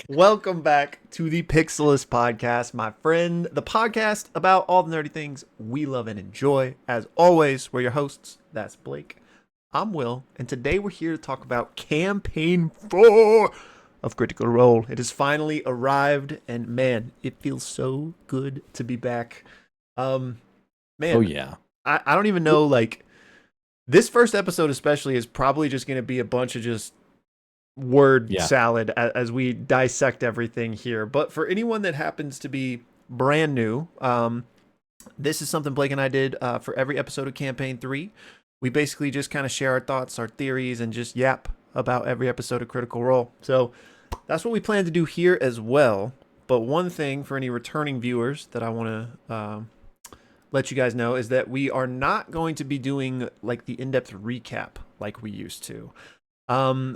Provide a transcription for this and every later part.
Welcome back to the Pixelists podcast, my friend, the podcast about all the nerdy things we love and enjoy. As always, we're your hosts. That's Blake. I'm Will, and today we're here to talk about Campaign 4 of Critical Role. It has finally arrived, and man, it feels so good to be back. Man, Oh yeah. I don't even know, like, this first episode especially is probably just going to be a bunch of just word Yeah. salad as we dissect everything here. But for anyone that happens to be brand new, this is something Blake and I did for every episode of Campaign 3. We basically just kind of share our thoughts, our theories, and just yap about every episode of Critical Role. So that's what we plan to do here as well. But one thing for any returning viewers that I want to let you guys know is that we are not going to be doing like the in-depth recap like we used to.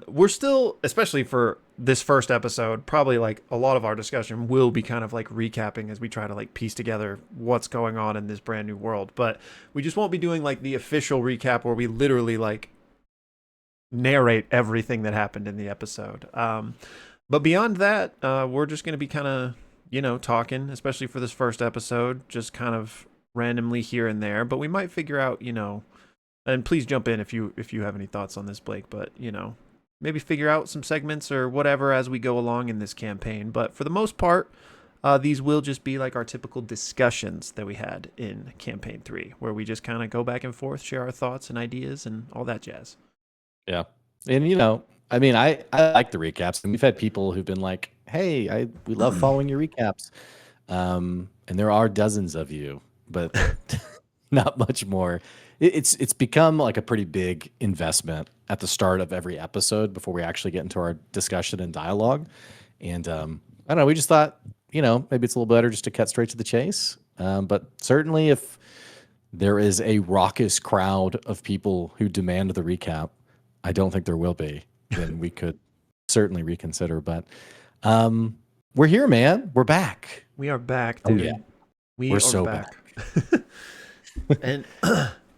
We're still, especially for this first episode, probably like a lot of our discussion will be kind of like recapping as we try to like piece together what's going on in this brand new world. But we just won't be doing like the official recap where we literally like narrate everything that happened in the episode. But beyond that, we're just going to be kind of, talking, especially for this first episode, just kind of randomly here and there. But we might figure out, and please jump in if you have any thoughts on this, Blake, but maybe figure out some segments or whatever as we go along in this campaign. But for the most part, these will just be like our typical discussions that we had in campaign 3, where we just kind of go back and forth, share our thoughts and ideas and all that jazz. Yeah. And I like the recaps, and we've had people who've been like, hey, we love following your recaps. And there are dozens of you, but not much more. It's become like a pretty big investment at the start of every episode before we actually get into our discussion and dialogue. And I don't know, we just thought, maybe it's a little better just to cut straight to the chase. But certainly if there is a raucous crowd of people who demand the recap, I don't think there will be, then we could certainly reconsider. But we're here, man. We're back. We are back, dude. Oh, yeah. We're so back. And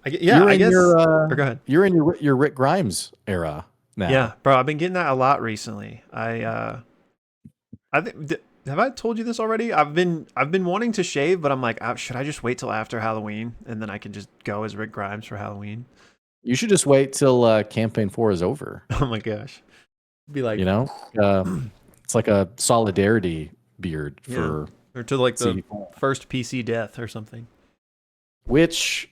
I guess go ahead. You're in your Rick Grimes era now. Yeah, bro, I've been getting that a lot recently. I think have I told you this already? I've been wanting to shave, but I'm like, should I just wait till after Halloween and then I can just go as Rick Grimes for Halloween? You should just wait till campaign 4 is over. Oh my gosh. Be like, it's like a solidarity beard for or to like the first PC death or something. Which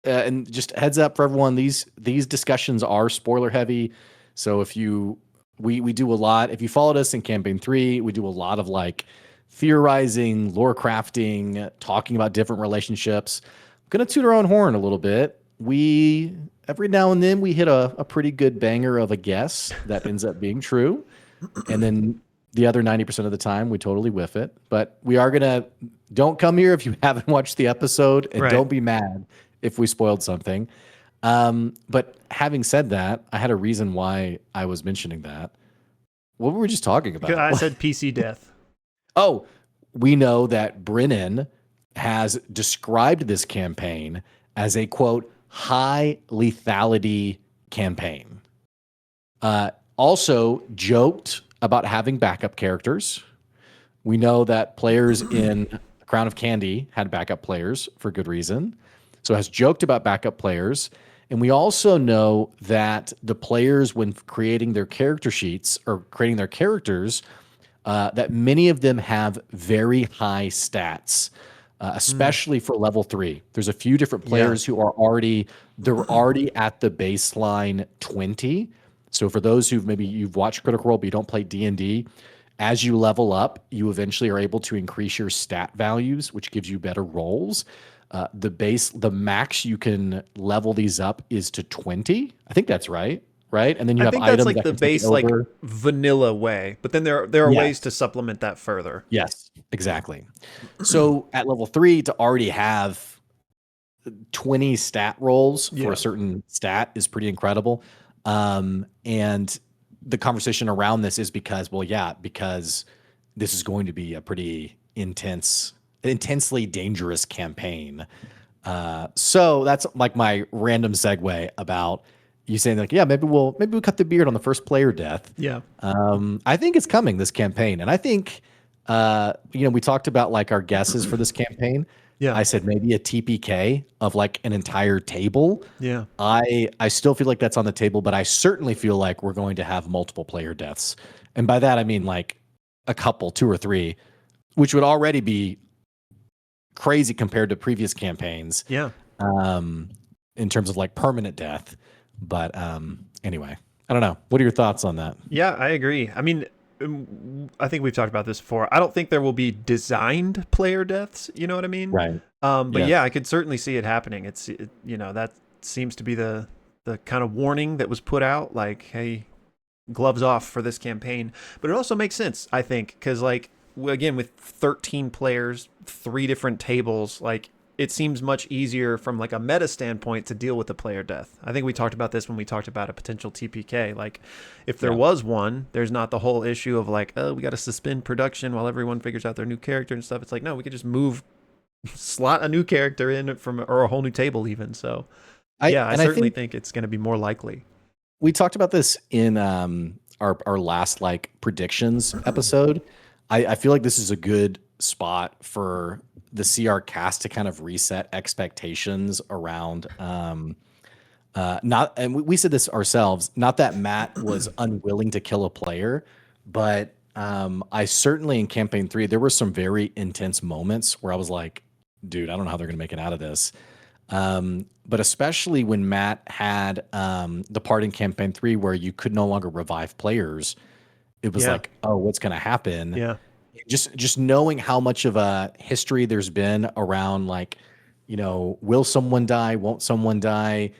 and just heads up for everyone, these discussions are spoiler heavy. So if we do a lot, if you followed us in campaign 3, we do a lot of like theorizing, lore crafting, talking about different relationships. I'm gonna toot our own horn a little bit. We every now and then we hit a pretty good banger of a guess that ends up being true. And then the other 90% of the time we totally whiff it. But we are don't come here if you haven't watched the episode, and Right. don't be mad if we spoiled something. But having said that, I had a reason why I was mentioning that. What were we just talking about? I said PC death. Oh, we know that Brennan has described this campaign as a, quote, high lethality campaign. Also joked about having backup characters. We know that players in Crown of Candy had backup players for good reason. So has joked about backup players. And we also know that the players, when creating their character sheets or creating their characters, that many of them have very high stats, especially for level 3. There's a few different players who are already at the baseline 20. So for those you've watched Critical Role but you don't play D&D, as you level up, you eventually are able to increase your stat values, which gives you better rolls. The max you can level these up is to 20. I think that's right? And then you have items that's like that the can take base, over. like vanilla way. But then there are ways to supplement that further. Yes, exactly. So at level 3, to already have 20 stat rolls for a certain stat is pretty incredible. And the conversation around this is because this is going to be a pretty intensely dangerous campaign. So that's like my random segue about, you saying like, yeah, maybe we'll cut the beard on the first player death. Yeah. I think it's coming this campaign, and I think we talked about like our guesses for this campaign. Yeah. I said maybe a TPK of like an entire table. Yeah. I still feel like that's on the table, but I certainly feel like we're going to have multiple player deaths, and by that I mean like a couple, two or three, which would already be crazy compared to previous campaigns. Yeah. In terms of like permanent death. But anyway, I don't know. What are your thoughts on that? Yeah, I agree. I mean, I think we've talked about this before. I don't think there will be designed player deaths. You know what I mean? Right. But Yeah. yeah, I could certainly see it happening. That seems to be the kind of warning that was put out. Like, hey, gloves off for this campaign. But it also makes sense, I think, because like again, with 13 players, 3 different tables, like it seems much easier from like a meta standpoint to deal with the player death. I think we talked about this when we talked about a potential TPK. Like if there was one, there's not the whole issue of like, oh, we got to suspend production while everyone figures out their new character and stuff. It's like, no, we could just slot a new character in or a whole new table even. So yeah, I certainly think it's going to be more likely. We talked about this in our last like predictions episode. I feel like this is a good spot for the CR cast to kind of reset expectations around not, and we said this ourselves, not that Matt was unwilling to kill a player, but I certainly in campaign 3 there were some very intense moments where I was like, dude, I don't know how they're gonna make it out of this. But especially when Matt had the part in campaign 3 where you could no longer revive players, it was like, oh, what's gonna happen? Yeah. Just knowing how much of a history there's been around like, will someone die? Won't someone die?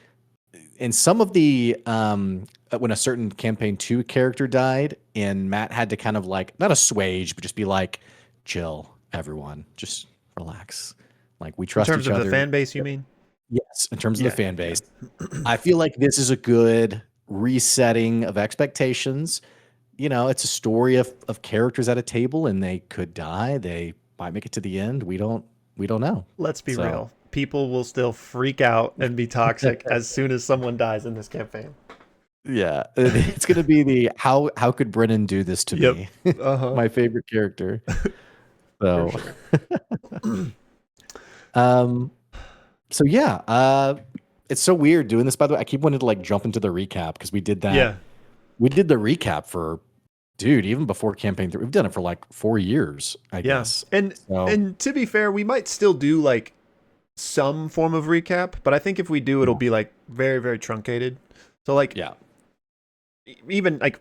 And some of the when a certain campaign 2 character died and Matt had to kind of like not assuage, but just be like, chill, everyone, just relax. Like we trust each other. In terms of the fan base, you mean? Yes, in terms of the fan base. I feel like this is a good resetting of expectations. It's a story of characters at a table and they could die. They might make it to the end. We don't know. Let's be real. People will still freak out and be toxic as soon as someone dies in this campaign. Yeah. It's going to be the how could Brennan do this to me? My favorite character. So so yeah, it's so weird doing this, by the way. I keep wanting to like jump into the recap because we did that. Yeah. We did the recap for even before campaign 3. We've done it for like 4 years, I guess. And to be fair, we might still do like some form of recap, but I think if we do, it'll be like very, very truncated. So like, even like,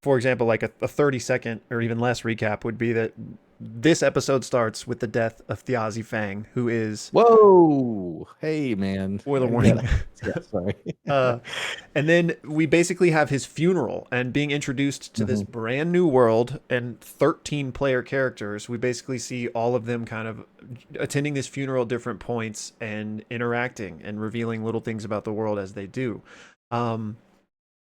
for example, like a 30-second or even less recap would be that this episode starts with the death of Thiazi Fang, who is... Whoa! Hey, man. Spoiler warning. Sorry. And then we basically have his funeral and being introduced to this brand new world and 13 player characters. We basically see all of them kind of attending this funeral at different points and interacting and revealing little things about the world as they do. And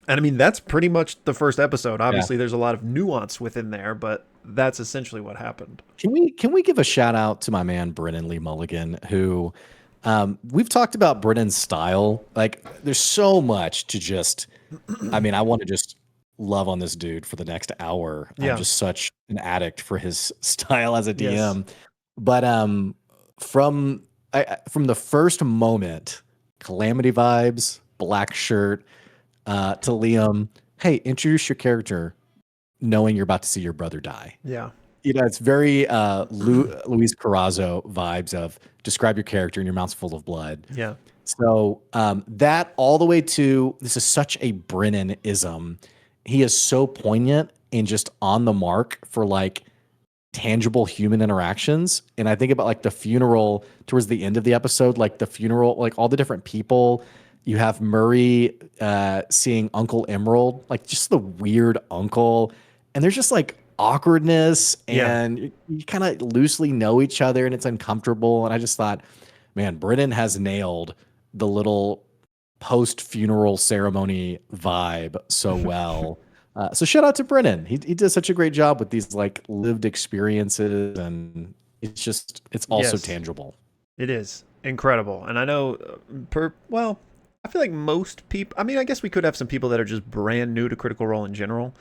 I mean, that's pretty much the first episode. Obviously, there's a lot of nuance within there, but that's essentially what happened. Can we give a shout out to my man Brennan Lee Mulligan, who we've talked about Brennan's style. Like, there's so much to just. I mean, I want to just love on this dude for the next hour. I'm just such an addict for his style as a DM. Yes. But from the first moment, Calamity vibes, black shirt. To Liam, hey, introduce your character knowing you're about to see your brother die. Yeah. It's very Luis Carrazzo vibes of describe your character and your mouth's full of blood. Yeah. So that all the way to, this is such a Brennan-ism. He is so poignant and just on the mark for like tangible human interactions. And I think about like the funeral towards the end of the episode, like the funeral, like all the different people. You have Murray seeing Uncle Emerald, like just the weird uncle. And there's just like awkwardness and you kind of loosely know each other and it's uncomfortable. And I just thought, man, Brennan has nailed the little post-funeral ceremony vibe so well. So shout out to Brennan. He does such a great job with these like lived experiences and it's also tangible. It is incredible. And I know I feel like most people. I mean, I guess we could have some people that are just brand new to Critical Role in general.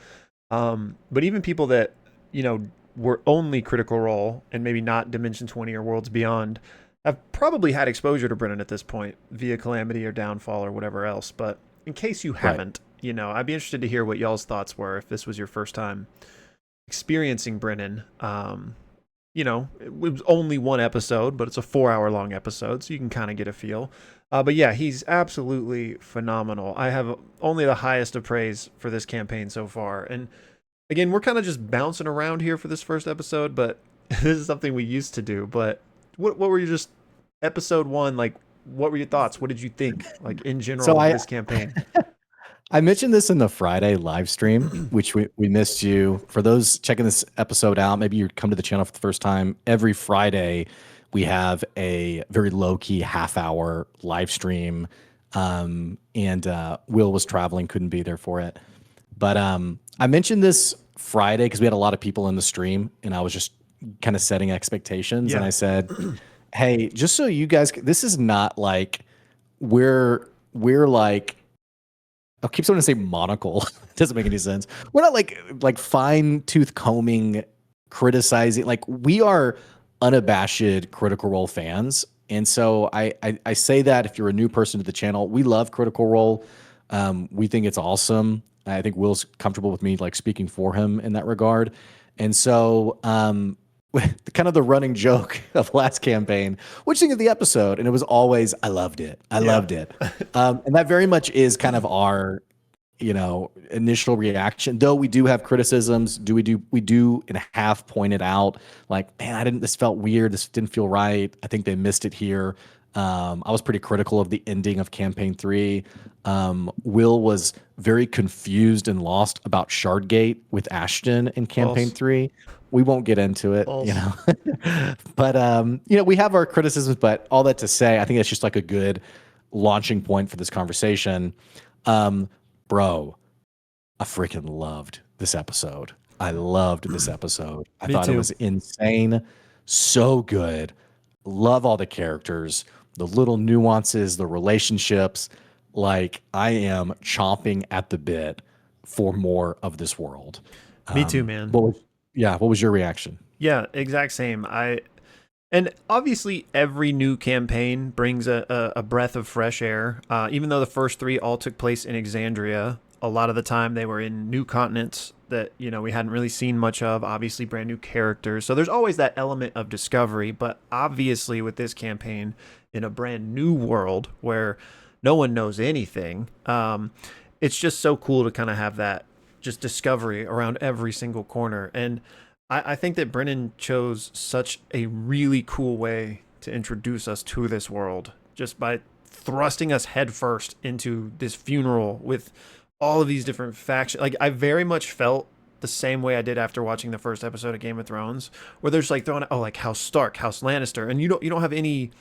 But even people that you know were only Critical Role and maybe not Dimension 20 or Worlds Beyond have probably had exposure to Brennan at this point via Calamity or Downfall or whatever else. But in case you Right. haven't, I'd be interested to hear what y'all's thoughts were if this was your first time experiencing Brennan. It was only one episode, but it's a 4 hour long episode, so you can kind of get a feel. But yeah, he's absolutely phenomenal. I have only the highest of praise for this campaign so far. And again, we're kind of just bouncing around here for this first episode, but this is something we used to do. But what were you just episode one like? What were your thoughts? What did you think, like in So general, of I this campaign? I mentioned this in the Friday live stream, which we missed you. For those checking this episode out, maybe you come to the channel for the first time. Every Friday, we have a very low key half-hour live stream. And Will was traveling, couldn't be there for it. But I mentioned this Friday because we had a lot of people in the stream, and I was just kind of setting expectations. And Yeah. I said, "Hey, just so you guys, this is not like we're like." I keep wanting to say monocle. It doesn't make any sense. We're not like fine tooth combing, criticizing. Like we are unabashed Critical Role fans, and so I say that if you're a new person to the channel, we love Critical Role. We think it's awesome. I think Will's comfortable with me like speaking for him in that regard, and so kind of the running joke of last campaign, which thing of the episode, and it was always I loved it. I Yeah. loved it. And that very much is kind of our, initial reaction. Though we do have criticisms, we do and have pointed out like, man, this felt weird. This didn't feel right. I think they missed it here. I was pretty critical of the ending of campaign 3. Will was very confused and lost about Shardgate with Ashton in campaign False. 3. We won't get into it, False. but we have our criticisms, but all that to say, I think it's just like a good launching point for this conversation. Bro, I freaking loved this episode. I loved this episode. I Me thought it too. was insane. So good. Love all the characters, the little nuances, the relationships. Like I am chomping at the bit for more of this world. Me too, man. What was your reaction? Yeah, exact same. And obviously every new campaign brings a breath of fresh air. Even though the first three all took place in Exandria, a lot of the time they were in new continents that we hadn't really seen much of. Obviously, brand new characters, so there's always that element of discovery. But obviously, with this campaign in a brand new world where no one knows anything, it's just so cool to kind of have that just discovery around every single corner. And I think that Brennan chose such a really cool way to introduce us to this world just by thrusting us headfirst into this funeral with all of these different factions. Like I very much felt the same way I did after watching the first episode of Game of Thrones, where there's like throwing like House Stark, House Lannister, and you don't have any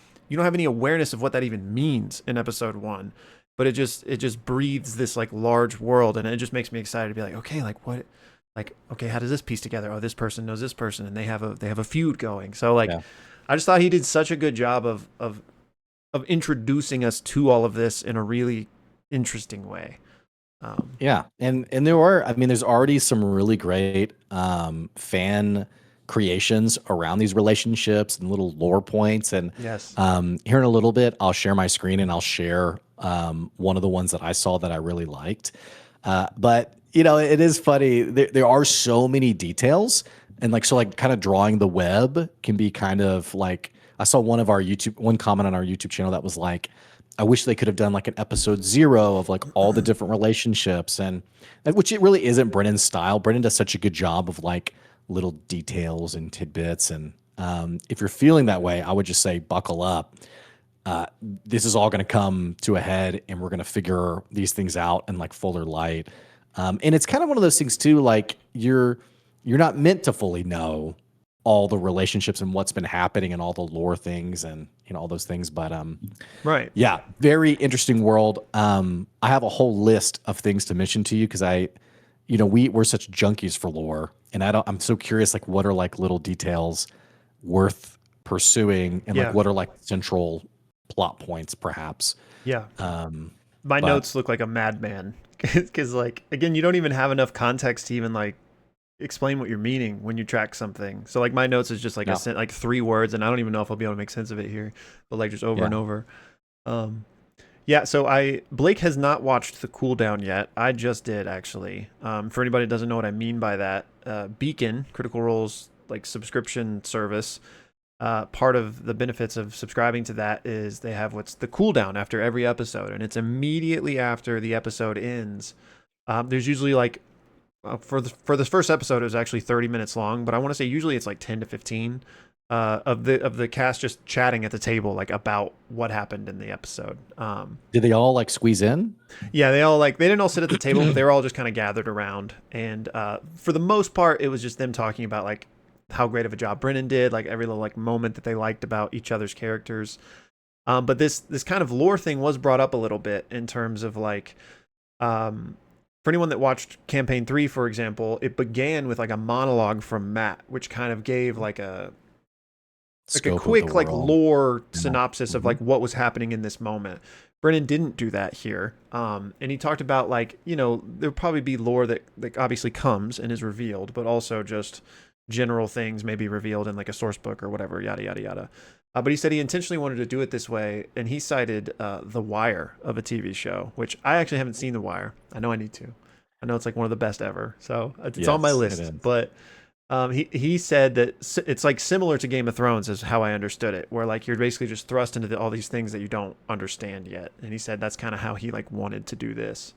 awareness of what that even means in episode 1. But it just breathes this like large world, and it just makes me excited to be like, okay, like what, like okay, how does this piece together? Oh, this person knows this person, and they have a feud going. So like, Yeah. I just thought he did such a good job of introducing us to all of this in a really interesting way. Yeah, and there's already some really great fan creations around these relationships and little lore points. And Yes. here in a little bit, I'll share my screen and I'll share one of the ones that I saw that I really liked. But it is funny. There are so many details, and like kind of drawing the web can be kind of like I saw one comment on our YouTube channel that was like, I wish they could have done like an episode 0 of like all the different relationships, and which it really isn't Brennan's style. Brennan does such a good job of like little details and tidbits. And if you're feeling that way, I would just say buckle up. This is all going to come to a head, and we're going to figure these things out in like fuller light. And it's kind of one of those things too, like you're not meant to fully know all the relationships and what's been happening and all the lore things and all those things. But Right. yeah, very interesting world. I have a whole list of things to mention to you because we're such junkies for lore, and I'm so curious like what are like little details worth pursuing, and Yeah. like what are like central plot points perhaps. Yeah. my But notes look like a madman because, like, again, you don't even have enough context to even like explain what you're meaning when you track something. So like my notes is just like no, like 3 words, and I don't even know if I'll be able to make sense of it here, but like just over yeah. and over. Um, yeah. So Blake has not watched the cooldown yet. I just did actually. For anybody that doesn't know what I mean by that, Beacon Critical Role's like subscription service. Part of the benefits of subscribing to that is they have what's the cooldown after every episode, and it's immediately after the episode ends. There's usually like for this first episode, it was actually 30 minutes long, but I want to say usually it's like 10 to 15 of the cast just chatting at the table like about what happened in the episode. Did they all like squeeze in? Yeah, they all like they didn't all sit at the table, but they were all just kind of gathered around, and for the most part, it was just them talking about like how great of a job Brennan did, like every little like moment that they liked about each other's characters. But this kind of lore thing was brought up a little bit in terms of like um, for anyone that watched campaign 3, for example, it began with like a monologue from Matt, which kind of gave like a Scope of the quick like world. lore Yeah. synopsis of Hmm. like what was happening in this moment. Brennan didn't do that here. And he talked about like, there'll probably be lore that obviously comes and is revealed, but also just general things may be revealed in like a source book or whatever, yada, yada, yada. But he said he intentionally wanted to do it this way, and he cited The Wire of a TV show, which I actually haven't seen The Wire. I know I need to. I know it's like one of the best ever, so it's on my Yes, it list. is. But he said that it's like similar to Game of Thrones, is how I understood it, where like you're basically just thrust into all these things that you don't understand yet. And he said that's kind of how he like wanted to do this.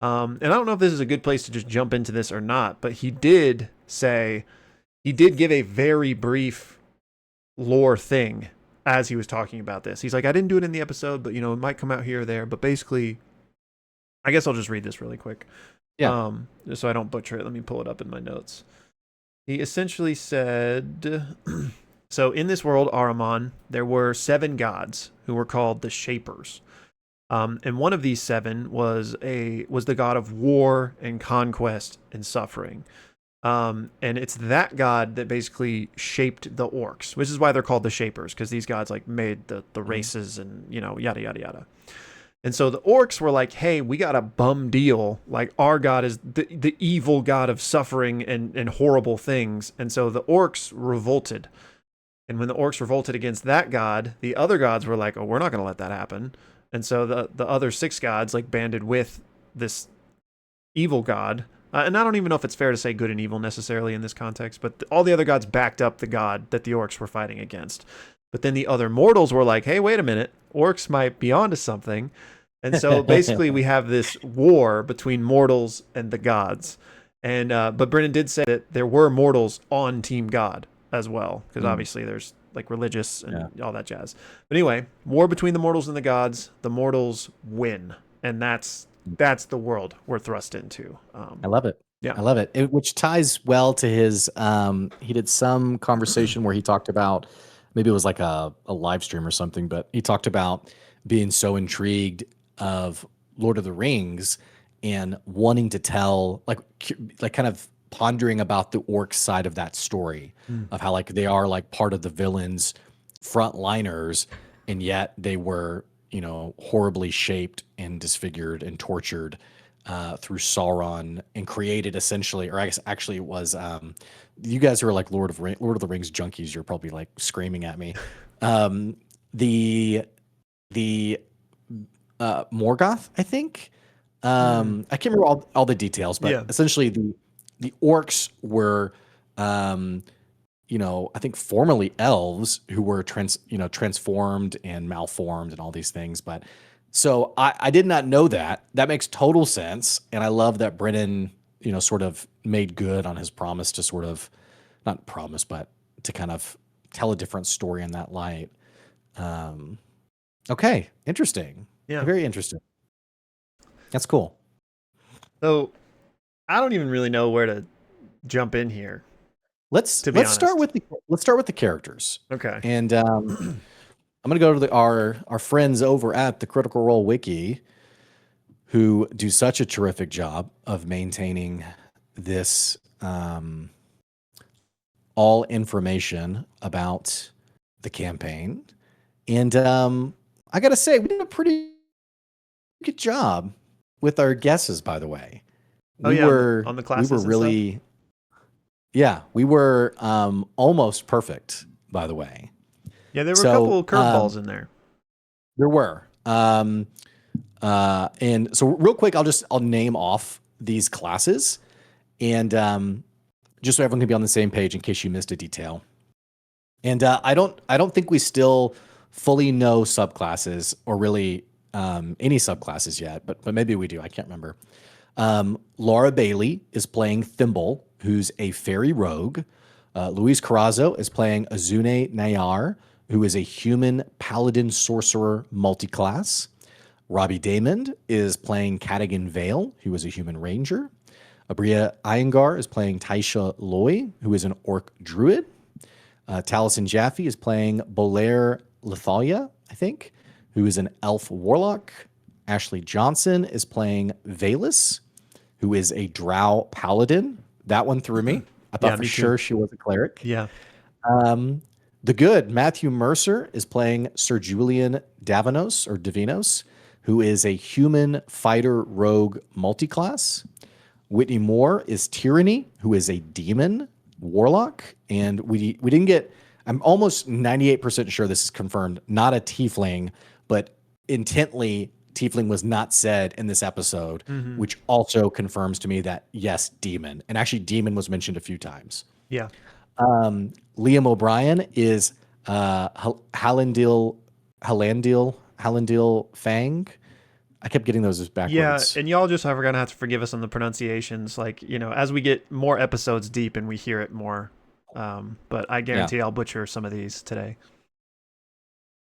And I don't know if this is a good place to just jump into this or not, but he did give a very brief lore thing as he was talking about this. He's like, I didn't do it in the episode, but it might come out here or there. But basically, I guess I'll just read this really quick, Yeah. just so I don't butcher it. Let me pull it up in my notes. He essentially said, so in this world, Ahriman, there were 7 gods who were called the Shapers. And one of these 7 was the god of war and conquest and suffering. And it's that god that basically shaped the orcs, which is why they're called the Shapers, because these gods like made the races and yada yada yada. And so the orcs were like, hey, we got a bum deal. Like, our god is the evil god of suffering and horrible things. And so the orcs revolted. And when the orcs revolted against that god, the other gods were like, oh, we're not going to let that happen. And so the other 6 gods like banded with this evil god. And I don't even know if it's fair to say good and evil necessarily in this context, but all the other gods backed up the god that the orcs were fighting against. But then the other mortals were like, hey, wait a minute, orcs might be onto something. And so basically we have this war between mortals and the gods. And but Brennan did say that there were mortals on Team God as well, because Mm, obviously there's like religious yeah. and all that jazz. But anyway, war between the mortals and the gods. The mortals win, and that's the world we're thrust into. I love it. Yeah. I love it. Which ties well to his he did some conversation where he talked about, maybe it was like a live stream or something, but he talked about being so intrigued of Lord of the Rings and wanting to tell like kind of pondering about the orc side of that story, Mm. of how like they are like part of the villains frontliners, and yet they were, horribly shaped and disfigured and tortured through Sauron, and created essentially, or I guess actually it was, you guys who are like Lord of the Rings junkies, you're probably like screaming at me. Um, the the Morgoth, I think. I can't remember all the details, but Yeah. essentially the orcs were, I think formerly elves who were transformed and malformed and all these things. But so I did not know that. That makes total sense. And I love that Brennan, sort of made good on his promise to sort of, not promise, but to kind of tell a different story in that light. Um, okay. Interesting. Yeah. Very interesting. That's cool. So I don't even really know where to jump in here, Let's to be let's start honest. with the characters. Okay. And I'm going to go to our friends over at the Critical Role Wiki, who do such a terrific job of maintaining this all information about the campaign. And I got to say, we did a pretty good job with our guesses, by the way. Oh We yeah, were on the we were classes and stuff. really yeah, we were almost perfect, by the way. Yeah, there were a couple So of curveballs in there. there were. And so real quick, I'll name off these classes and just so everyone can be on the same page in case you missed a detail. And I don't think we still fully know subclasses or really any subclasses yet, but maybe we do. I can't remember. Laura Bailey is playing Thimble, who's a fairy rogue. Luis Carrazzo is playing Azune Nayar, who is a human paladin sorcerer multiclass. Robbie Damond is playing Cadigan Vale, who is a human ranger. Abria Iyengar is playing Taisha Loy, who is an orc druid. Taliesin Jaffe is playing Bolaire Lethalia, I think, who is an elf warlock. Ashley Johnson is playing Valus, who is a drow paladin. That one threw me. I thought Yeah, for me too. sure she was a cleric. Yeah. The good Matthew Mercer is playing Sir Julian Davinos, who is a human fighter rogue multiclass. Whitney Moore is Tyranny, who is a demon warlock. And we didn't get, I'm almost 98% sure this is confirmed, not a tiefling, but intently tiefling was not said in this episode, which also confirms to me that yes, demon. And actually demon was mentioned a few times. Yeah. Liam O'Brien is Hallandil Fang. I kept getting those Yeah, backwards. and y'all just are gonna have to forgive us on the pronunciations. Like, as we get more episodes deep and we hear it more. But I guarantee I'll butcher some of these today.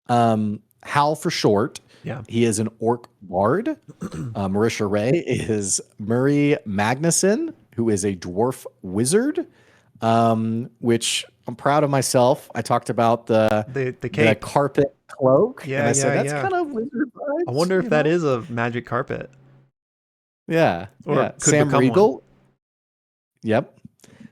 Hal for short. Yeah. He is an orc bard. Marisha Ray is Murray Magnuson, who is a dwarf wizard, which I'm proud of myself. I talked about The cape. carpet cloak. Yeah, and I said, yeah, that's yeah. kind of wizard vibes. I wonder if that is a magic carpet. Yeah. Or yeah. could Sam become Regal. one. Yep.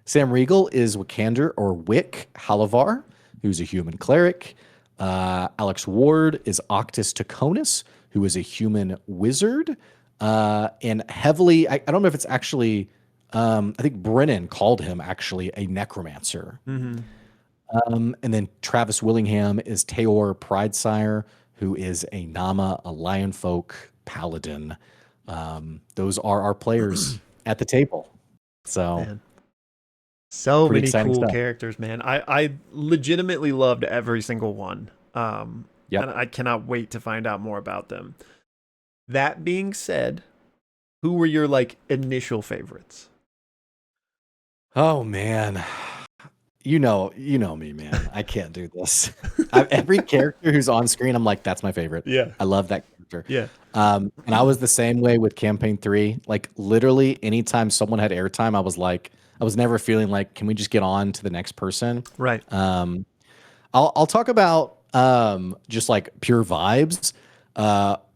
Sam Regal is Wikander or Wick Halavar, who's a human cleric. Alex Ward is Octus Taconis, who is a human wizard. And heavily, I don't know if it's actually, I think Brennan called him actually a necromancer. And then Travis Willingham is Teor Pridesire, who is a Nama, a Lionfolk paladin. Those are our players at the table. So, Man. So pretty many exciting cool stuff. characters, man. I legitimately loved every single one. Yep. And I cannot wait to find out more about them. That being said, who were your initial favorites? Oh man. You know me, man. I can't do this. Every character who's on screen, I'm like, that's my favorite. Yeah. I love that character. Yeah. And I was the same way with campaign 3. Like literally anytime someone had airtime, I was never feeling like, can we just get on to the next person? Right. I'll talk about just like pure vibes.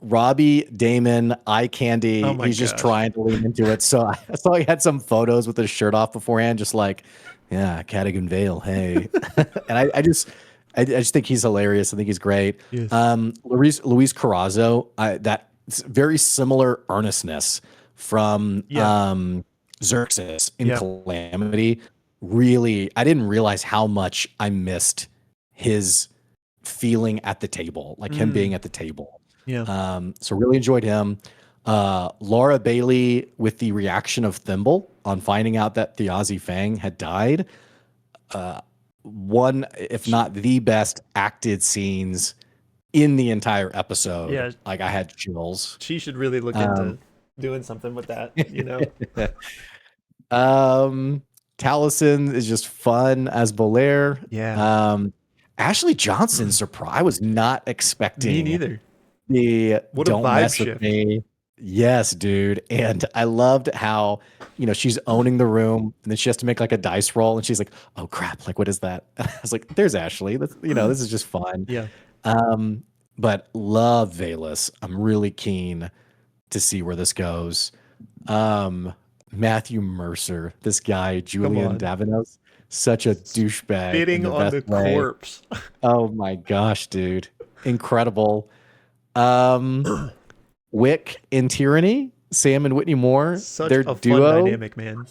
Robbie Damon, eye candy. Oh my He's just gosh. trying to lean into it. So I saw he had some photos with his shirt off beforehand, just like, yeah, Cadigan Vale, hey. And I just think he's hilarious. I think he's great. Yes. Luis Carrazzo, that very similar earnestness from Xerxes in Calamity. Really, I didn't realize how much I missed his feeling at the table, like him being at the table. Yeah. So really enjoyed him. Laura Bailey with the reaction of Thimble on finding out that Thiazi Fang had died. One, if not the best acted scenes in the entire episode. Yeah. Like I had chills. She should really look into doing something with that, Taliesin is just fun as Bolaire. Yeah. Ashley Johnson, surprise. I was not expecting Me neither. the What a don't vibe mess shift. with me. Yes, dude. And I loved how, she's owning the room and then she has to make like a dice roll and she's like, oh crap, like what is that? I was like, there's Ashley. That's, this is just fun. Yeah. But love Valus. I'm really keen to see where this goes. Matthew Mercer, this guy, Julian Davinos, such a douchebag. Spitting on the corpse. Oh my gosh, dude. Incredible. Wick in Tyranny, Sam and Whitney Moore, Such their a fun duo. dynamic, man.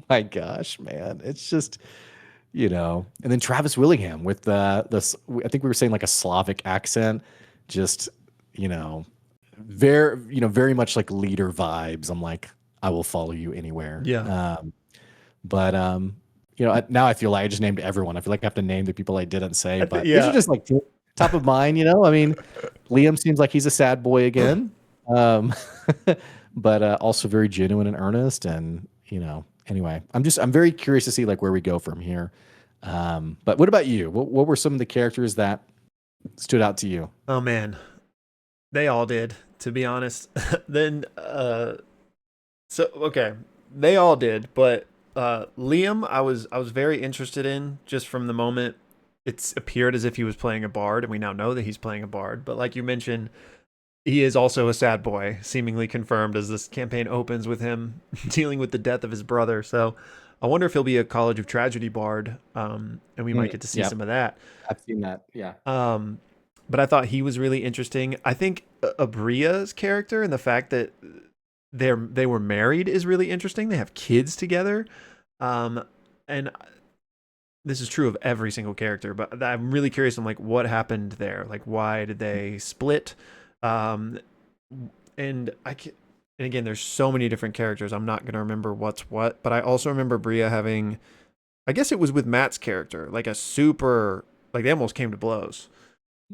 My gosh, man. It's just, and then Travis Willingham with I think we were saying like a Slavic accent, just, you know, very much like leader vibes. I'm like, I will follow you anywhere. Yeah. But now I feel like I just named everyone. I feel like I have to name the people I didn't say, but these are Yeah. just like top of mind. I mean, Liam seems like he's a sad boy again, um, but also very genuine and earnest. And anyway, I'm very curious to see like where we go from here. But what about you? What were some of the characters that stood out to you? Oh man, they all did, to be honest. Then so okay, they all did, but Liam, I was very interested in just from the moment it's appeared as if he was playing a bard, and we now know that he's playing a bard. But like you mentioned, he is also a sad boy, seemingly confirmed as this campaign opens with him dealing with the death of his brother. So I wonder if he'll be a College of Tragedy bard, and we might get to see Yep, some of that. I've seen that. Yeah. Um, but I thought he was really interesting. I think Abria's character and the fact that they were married is really interesting. They have kids together, and this is true of every single character. But I'm really curious on like what happened there. Like why did they split? Um, and and again, there's so many different characters. I'm not gonna remember what's what, but I also remember Bria having. I guess it was with Matt's character, like a super, like they almost came to blows.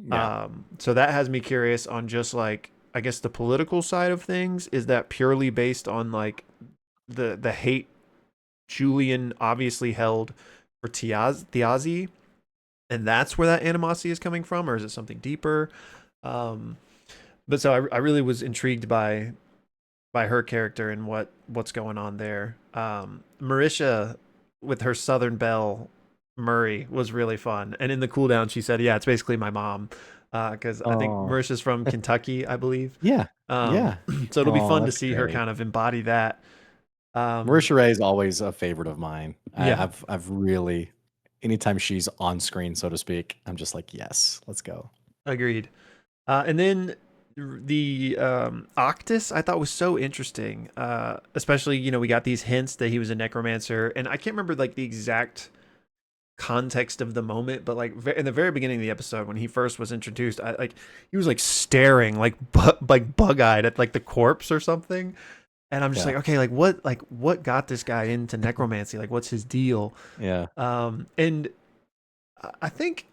Yeah. So that has me curious on just like I guess the political side of things. Is that purely based on like the hate Julian obviously held for Tiazi, and that's where that animosity is coming from, or is it something deeper? Um, but so I really was intrigued by her character and what's going on there. Marisha with her Southern Belle Murray was really fun, and in the cooldown she said, "Yeah, it's basically my mom," because I think Oh, Marisha's from Kentucky, I believe. yeah. Um, Yeah. so it'll be Oh, fun to that's see her great. kind of embody that. Um, Marisha Ray is always a favorite of mine. yeah, I've really, anytime she's on screen, so to speak, I'm just like, yes, let's go. agreed. And then the Octus I thought was so interesting, especially we got these hints that he was a necromancer, and I can't remember like the exact context of the moment, but like in the very beginning of the episode when he first was introduced, he was like staring like bug eyed at like the corpse or something, and I'm just Yeah. like, okay, like what got this guy into necromancy? Like what's his deal? Yeah. And I think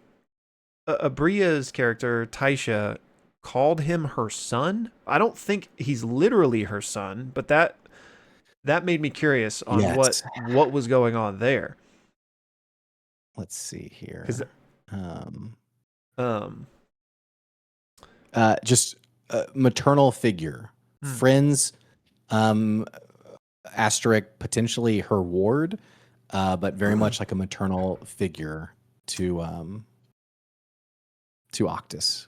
Abria's character Taisha called him her son. I don't think he's literally her son, but that made me curious on what Yes. what was going on there. Let's see Because here. Um, um, just a maternal figure, hmm, friends, um, asterisk, potentially her ward, but very much like a maternal figure to Octus.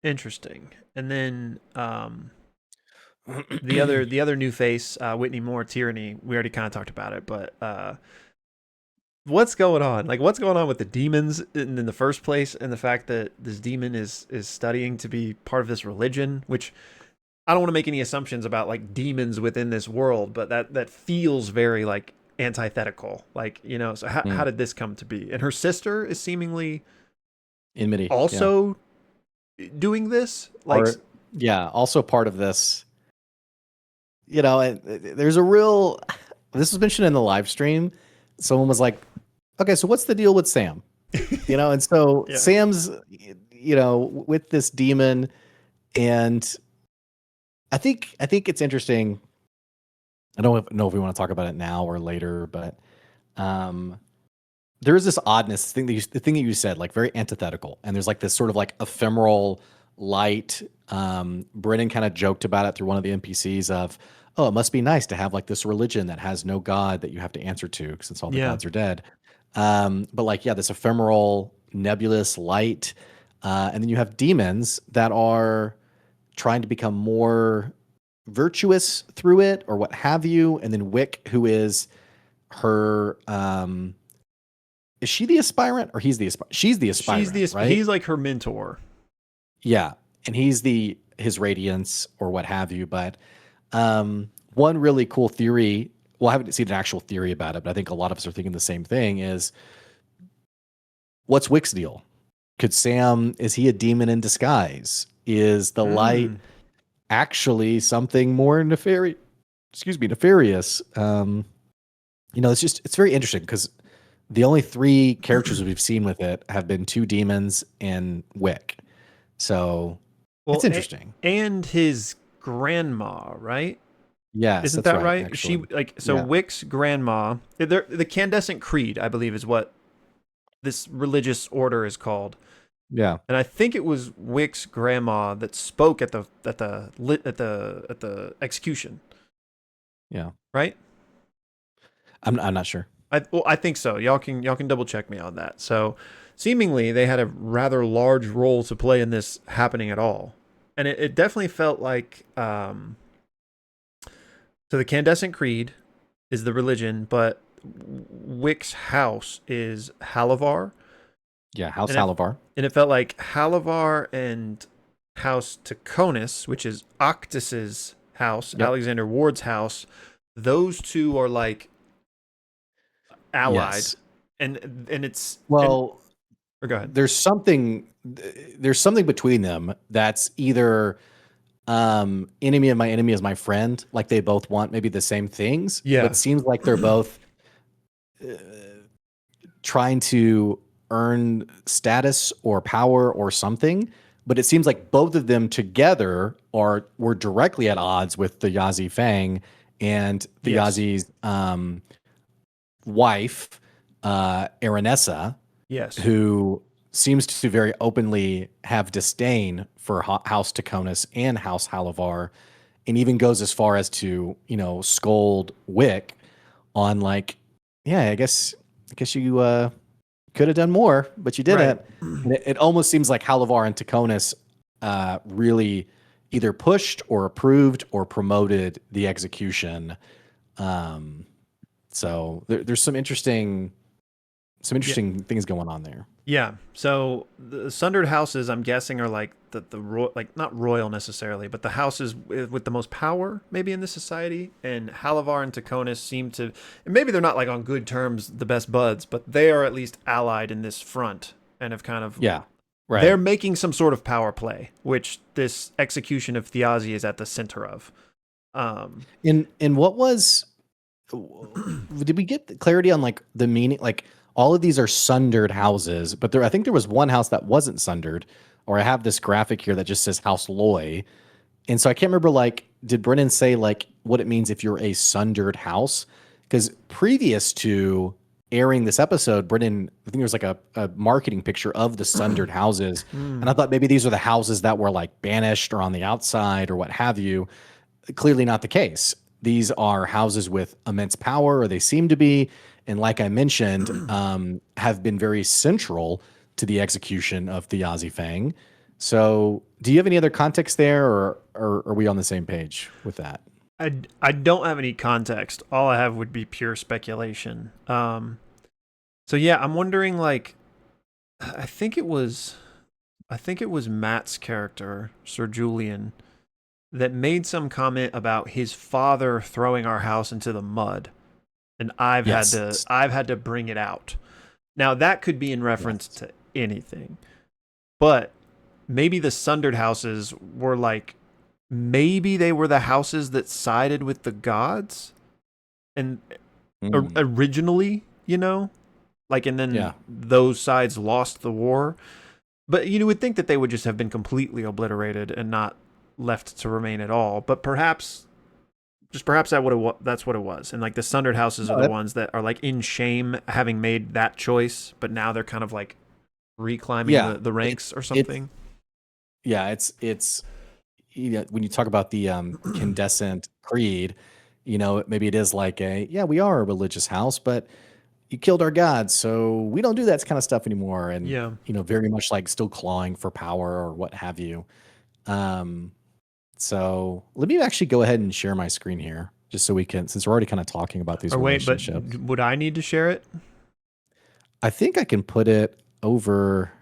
interesting. And then the other new face, Whitney Moore, Tyranny. We already kind of talked about it, but what's going on? Like, what's going on with the demons in the first place, and the fact that this demon is studying to be part of this religion, which I don't want to make any assumptions about like demons within this world, but that feels very like antithetical. Like, so how Mm. did this come to be? And her sister is seemingly Enmity. Yeah. also doing this. Like, Or yeah, also part of this. There's a real. This was mentioned in the live stream. Someone was like, "Okay, so what's the deal with Sam?" And so yeah, Sam's, with this demon, and I think it's interesting. I don't know if we want to talk about it now or later, but um, there is this oddness thing the thing that you said, like very antithetical, and there's like this sort of like ephemeral light. Brennan kind of joked about it through one of the NPCs of, oh, it must be nice to have like this religion that has no god that you have to answer to since all the yeah, gods are dead. But like, yeah, this ephemeral nebulous light, and then you have demons that are trying to become more virtuous through it or what have you, and then Wick, who is her is she the aspirant or he's the aspirant? She's the aspirant, right? he's like her mentor. Yeah. And his radiance or what have you. But one really cool theory, well, I haven't seen an actual theory about it, but I think a lot of us are thinking the same thing, is what's Wick's deal? Is he a demon in disguise? Is the light Mm. actually something more nefarious? Excuse me, nefarious. It's very interesting because the only three characters we've seen with it have been two demons and Wick. So it's Well, interesting. and his grandma, right? Yes, Isn't that's that right, right? She actually. like so Yeah. Wick's grandma. The Candescent Creed, I believe, is what this religious order is called. Yeah. And I think it was Wick's grandma that spoke at the execution, Yeah. right? I'm not sure. I think so. Y'all can double check me on that. So, seemingly they had a rather large role to play in this happening at all, and it definitely felt like so the Candescent Creed is the religion, but Wick's house is Halavar, Yeah, House and it Halavar. and it felt like Halavar and House Taconis, which is Octus's house, Yep. Alexander Ward's house. Those two are like allied, Yes. and it's and Well, or go ahead. there's something between them that's either enemy of my enemy is my friend, like they both want maybe the same things, but Yeah. seems like they're both uh, trying to earn status or power or something. But it seems like both of them together were directly at odds with the Yazi Fang, and the Yes. Yazi's wife, Aranessa, Yes. who seems to very openly have disdain for House Taconis and House Halavar, and even goes as far as to, scold Wick on like, yeah, I guess you could have done more, but you Right. didn't. And it almost seems like Halavar and Taconis really either pushed or approved or promoted the execution. Um, so there's some Yeah. interesting things going on there. Yeah. So the sundered houses, I'm guessing, are like like not royal necessarily, but the houses with the most power, maybe in this society. And Halavar and Taconis seem to, and maybe they're not like on good terms, the best buds, but they are at least allied in this front and have kind of Yeah. they're Right. making some sort of power play, which this execution of Thiazi is at the center of. Um, And what was did we get clarity on like the meaning? Like all of these are sundered houses, but I think there was one house that wasn't sundered, or I have this graphic here that just says House Loy. And so I can't remember, like, did Brennan say like what it means if you're a sundered house? Because previous to airing this episode, Brennan, I think there was like a marketing picture of the sundered houses. And I mm, thought maybe these are the houses that were like banished or on the outside or what have you. Clearly not the case. These are houses with immense power, or they seem to be. And like I mentioned, have been very central to the execution of Thiazi Fang. So, do you have any other context there, or are we on the same page with that? I don't have any context. All I have would be pure speculation. So yeah, I'm wondering like I think it was Matt's character, Sir Julian, that made some comment about his father throwing our house into the mud, and Yes. I've had to bring it out. Now that could be in reference Yes. to anything, but maybe the sundered houses were like maybe they were the houses that sided with the gods and Mm. originally, like, and then Yeah. those sides lost the war. But you would think that they would just have been completely obliterated and not left to remain at all. But perhaps that's what it was. And like the sundered houses are No, the ones that are like in shame having made that choice, but now they're kind of like reclimbing yeah. the It, ranks or it's something. yeah. It's when you talk about the Candescent Creed, maybe it is like we are a religious house, but you killed our gods, so we don't do that kind of stuff anymore. And Yeah. very much like still clawing for power or what have you. Um, so let me actually go ahead and share my screen here, just so we can, since we're already kind of talking about these Or wait, but relationships. would I need to share it? I think I can put it over.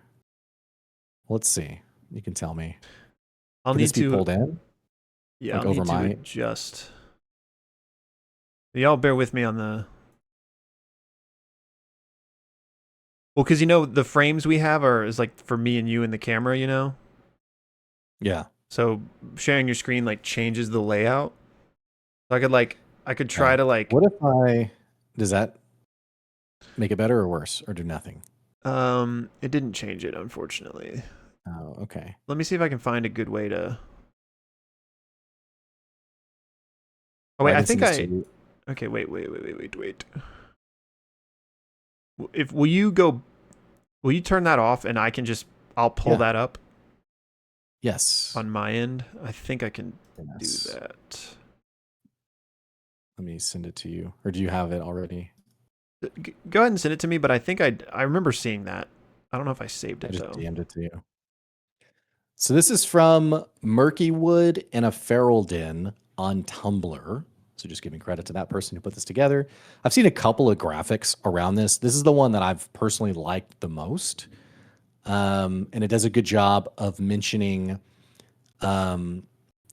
Let's see. You can tell me. I'll Can this need be to, pulled in yeah, like I'll over need to my? adjust. Y'all bear with me on the, well, because the frames we have is like for me and you in the camera, Yeah. So sharing your screen like changes the layout. So I could try Okay. to like, What if I? Does that make it better or worse or do nothing? it didn't change it, unfortunately. Oh, okay. Let me see if I can find a good way to. Oh Well, wait, I I can send think this to I. you. Okay, wait. If will you go? Will you turn that off and I'll pull Yeah. that up Yes. on my end. I think I can do Yes. that. Let me send it to you. Or do you have it already? Go ahead and send it to me, but I think I remember seeing that. I don't know if I saved I it just though. DM'd it to you. So this is from Murkywood and a Feral Den on Tumblr. So just giving credit to that person who put this together. I've seen a couple of graphics around this. This is the one that I've personally liked the most. And it does a good job of mentioning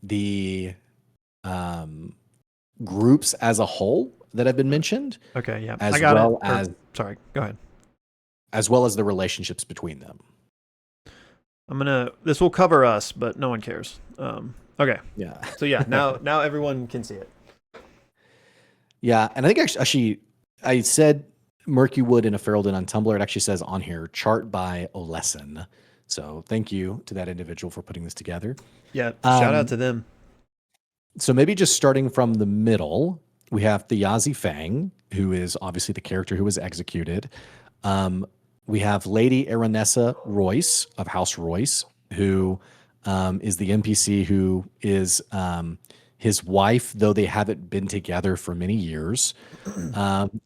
the um, groups as a whole that have been mentioned, Okay, yeah, I as got it. well Or as sorry, go ahead. the relationships between them. This will cover us, but no one cares. Okay. Yeah. So yeah, now everyone can see it. Yeah, and I think actually I said Murkywood and a Feralden on Tumblr. It actually says on here chart by Olessen. So thank you to that individual for putting this together. Yeah, shout out Um, to them. so maybe just starting from the middle, we have Thiazi Fang, who is obviously the character who was executed. Um, we have Lady Aranessa Royce of House Royce, who is the NPC who is his wife, though they haven't been together for many years.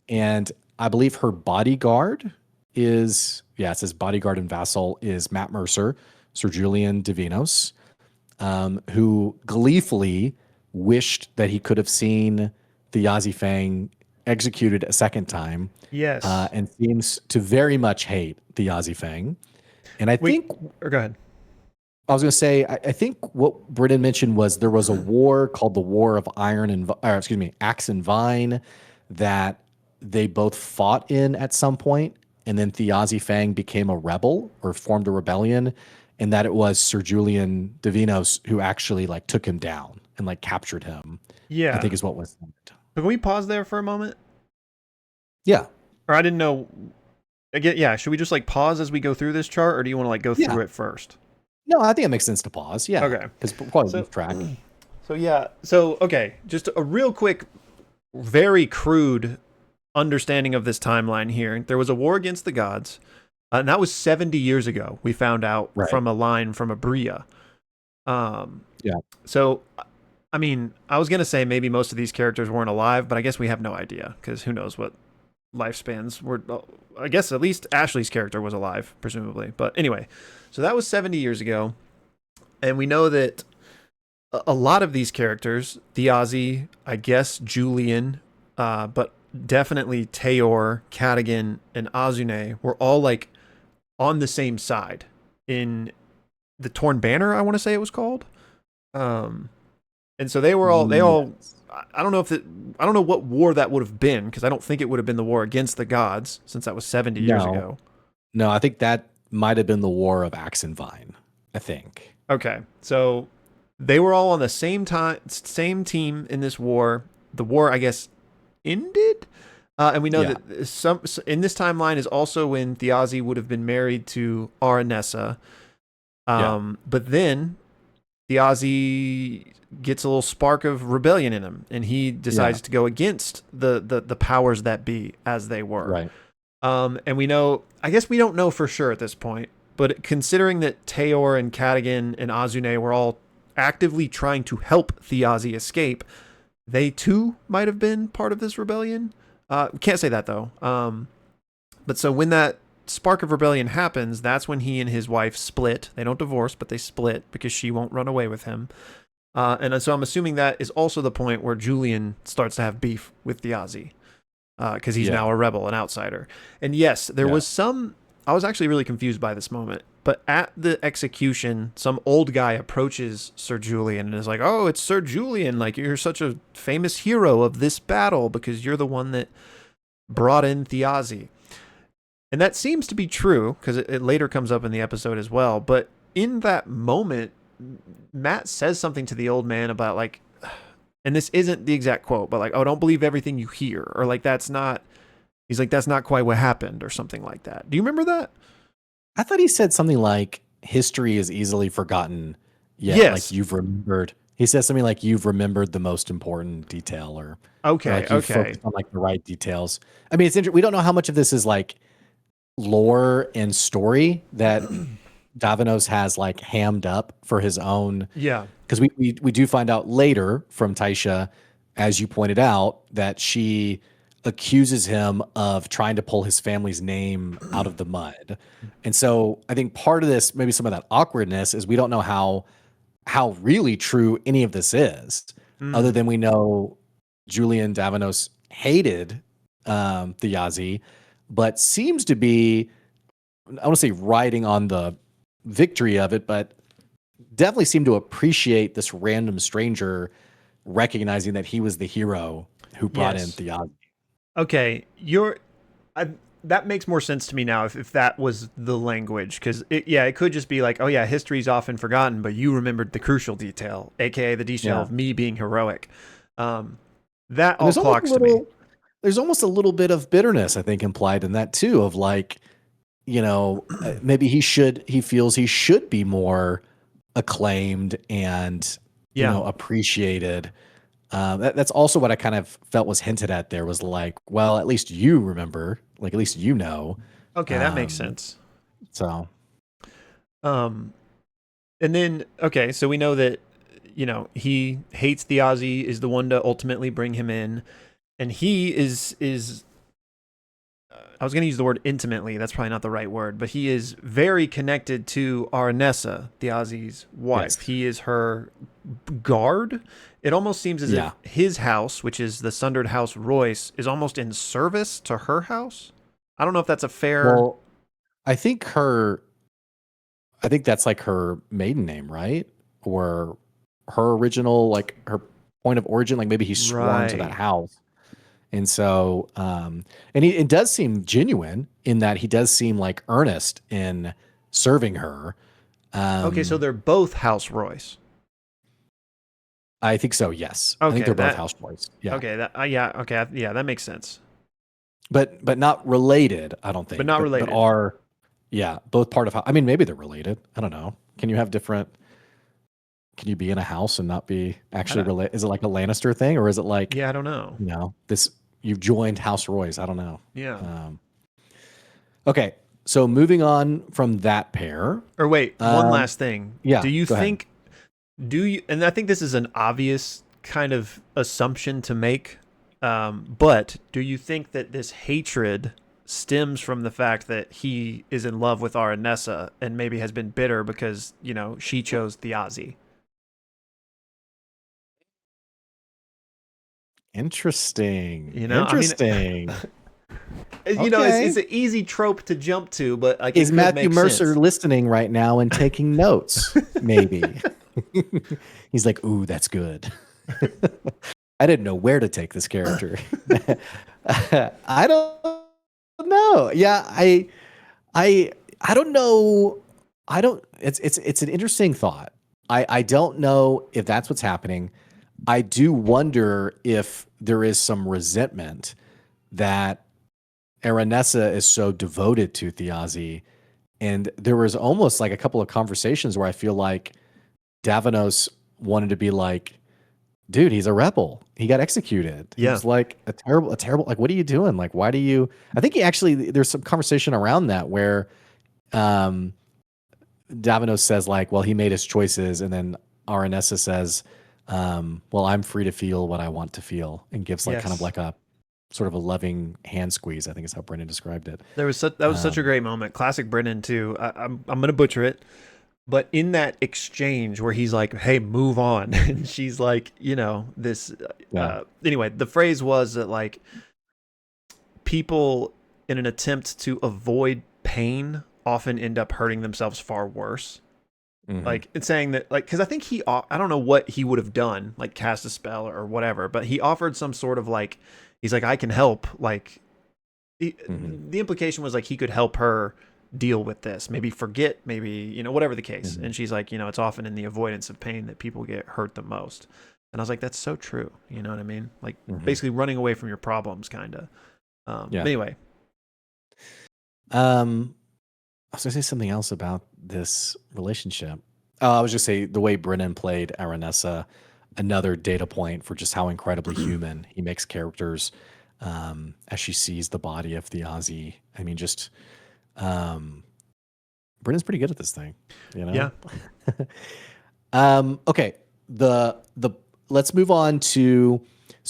And I believe her bodyguard is, yeah, it says bodyguard and vassal is Matt Mercer, Sir Julian Divinos, who gleefully wished that he could have seen Thiazi Fang executed a second time, Yes. and seems to very much hate Thiazi Fang. And I Wait, think or go ahead. I was going to say, I think what Brennan mentioned was there was a war called the War of Iron and, or excuse me, Axe and Vine that they both fought in at some point, and then Thiazi Fang became a rebel or formed a rebellion, and that it was Sir Julian Divinos who actually like took him down and like captured him. I Yeah. think is what was said. So can we pause there for a moment? Yeah, Or I didn't know. Again, yeah. Should we just like pause as we go through this chart, or do you want to like go yeah. through it first? No, I think it makes sense to pause. Yeah, Okay. because probably So, lose track. so yeah. So okay, just a real quick, very crude understanding of this timeline here. There was a war against the gods, and that was 70 years ago. We found out Right. from a line from Abria. Yeah. So, I mean, I was gonna say maybe most of these characters weren't alive, but I guess we have no idea because who knows what lifespans were. I guess at least Ashley's character was alive, presumably. But anyway, so that was 70 years ago, and we know that a lot of these characters, Thiazi, I guess Julian, but definitely Tayor, Cadigan, and Azune were all like on the same side in the Torn Banner. I want to say it was called. Um, and so they all. Yes. I don't know if I don't know what war that would have been because I don't think it would have been the war against the gods since that was 70 years No. ago. No, I think that might have been the War of Axe and Vine. I think. Okay, so they were all on the same team in this war. The war, I guess, ended, and we know Yeah. that some in this timeline is also when Thiazi would have been married to Aranessa. Yeah. But then Thiazi gets a little spark of rebellion in him, and he Yeah. decides to go against the powers that be as they were. Right. And we know, I guess we don't know for sure at this point, but considering that Tayor and Cadigan and Azune were all actively trying to help Thiazi escape, they too might have been part of this rebellion. We can't say that though. But so when that spark of rebellion happens, that's when he and his wife split. They don't divorce, but they split because she won't run away with him. And so I'm assuming that is also the point where Julian starts to have beef with Thiazi because he's Yeah. now a rebel, an outsider. And yes, there Yeah. was some. I was actually really confused by this moment. But at the execution, some old guy approaches Sir Julian and is like, "Oh, it's Sir Julian! Like you're such a famous hero of this battle because you're the one that brought in Thiazi." And that seems to be true because it later comes up in the episode as well. But in that moment, Matt says something to the old man about like, and this isn't the exact quote, but like, "Oh, don't believe everything you hear," or like, "That's not." He's like, "That's not quite what happened," or something like that. Do you remember that? I thought he said something like history is easily forgotten, yet like Yes. you've remembered. He says something like you've remembered the most important detail, or Okay. like you've Okay. focused on like the right details. I mean, it's interesting. We don't know how much of this is like lore and story that Davanos has like hammed up for his own, Yeah. because we do find out later from Taisha, as you pointed out, that she accuses him of trying to pull his family's name out of the mud. And so I think part of this, maybe some of that awkwardness, is we don't know how really true any of this is, other Mm. than we know Julian Davanos hated Thiazi, but seems to be, I want to say riding on the victory of it, but definitely seemed to appreciate this random stranger recognizing that he was the hero who brought in Yes. Thiazi. Okay. That makes more sense to me now if that was the language. Because, yeah, it could just be like, "Oh, yeah, history's often forgotten, but you remembered the crucial detail, aka the detail Yeah. of me being heroic." Um, that And all clocks to me. there's almost a little bit of bitterness, I think, implied in that too, of like, maybe he feels he should be more acclaimed and, Yeah. appreciated. That's also what I kind of felt was hinted at there, was like, well, at least you remember, like, at least you know. Okay, that makes Um, sense. so Um, and then okay, so we know that he hates the Ozzy, is the one to ultimately bring him in, and he is I was going to use the word intimately. That's probably not the right word, but he is very connected to Arnessa, the Ozzy's wife. yes, He is her guard. It almost seems as yeah. if his house, which is the Sundered House Royce, is almost in service to her house. I don't know if that's a fair. Well, I think her, I think that's like her maiden name, right? Or her original, like her point of origin. Like maybe he's sworn to that Right. house. And so, and it does seem genuine in that he does seem like earnest in serving her. Okay, so Um, they're both House Royce. I think so. Yes, I think Okay, they're both that houseboys. Yeah, okay, that yeah, okay, yeah, that makes sense. but not related. I don't But think. not But related. are, yeah, both part of. I mean, maybe they're related. I don't know. Can you have different? Can you be in a house and not be I actually don't, related? Is it like a Lannister thing, or is it like, yeah, I don't know. this? You've joined House Royce. I don't know. Yeah. Um, okay, so moving on from that pair. Or wait, one Um, last thing. Do yeah, you go ahead. think do you and I think this is an obvious kind of assumption to make, but do you think that this hatred stems from the fact that he is in love with Aranessa and maybe has been bitter because, she chose Thiazi? Interesting. I mean, Interesting. it's Okay. an easy trope to jump to, but like it Is could Matthew make Mercer sense. listening right now and taking notes? Maybe. He's like, ooh, that's good. I didn't know where to take this character. I don't know. Yeah, I don't know. I don't it's an interesting thought. I don't know if that's what's happening. I do wonder if there is some resentment that Aranessa is so devoted to Thiazi. And there was almost like a couple of conversations where I feel like Davanos wanted to be like, dude, he's a rebel. He got executed. He Yeah. was like a terrible, like, what are you doing? Like, why do you, I think he actually, there's some conversation around that where, um, Davanos says like, well, he made his choices. And then Aranessa says, well, I'm free to feel what I want to feel, and gives like kind of Yes. like a sort of a loving hand squeeze, I think is how Brendan described it. That was such a Um, great moment. Classic Brennan too. I'm gonna butcher it, but in that exchange where he's like, "Hey, move on," and she's like, this. yeah. Anyway, the phrase was that like people in an attempt to avoid pain often end up hurting themselves far worse. Mhm. Like, it's saying that, like, because I think I don't know what he would have done, like cast a spell or whatever, but he offered some sort of like, he's like, I can help. Like, Mhm. the implication was like he could help her deal with this, maybe forget, maybe, whatever the case. Mhm. And she's like, it's often in the avoidance of pain that people get hurt the most. And I was like, that's so true. You know what I mean? Like, Mhm. basically running away from your problems, kind of. Yeah. Anyway, I was gonna say something else about this relationship. I was just say the way Brennan played Aranessa, another data point for just how incredibly human he makes characters. As she sees the body of the Ozzy, I mean, just um, Brennan's pretty good at this thing, you know. yeah. Okay, the let's move on to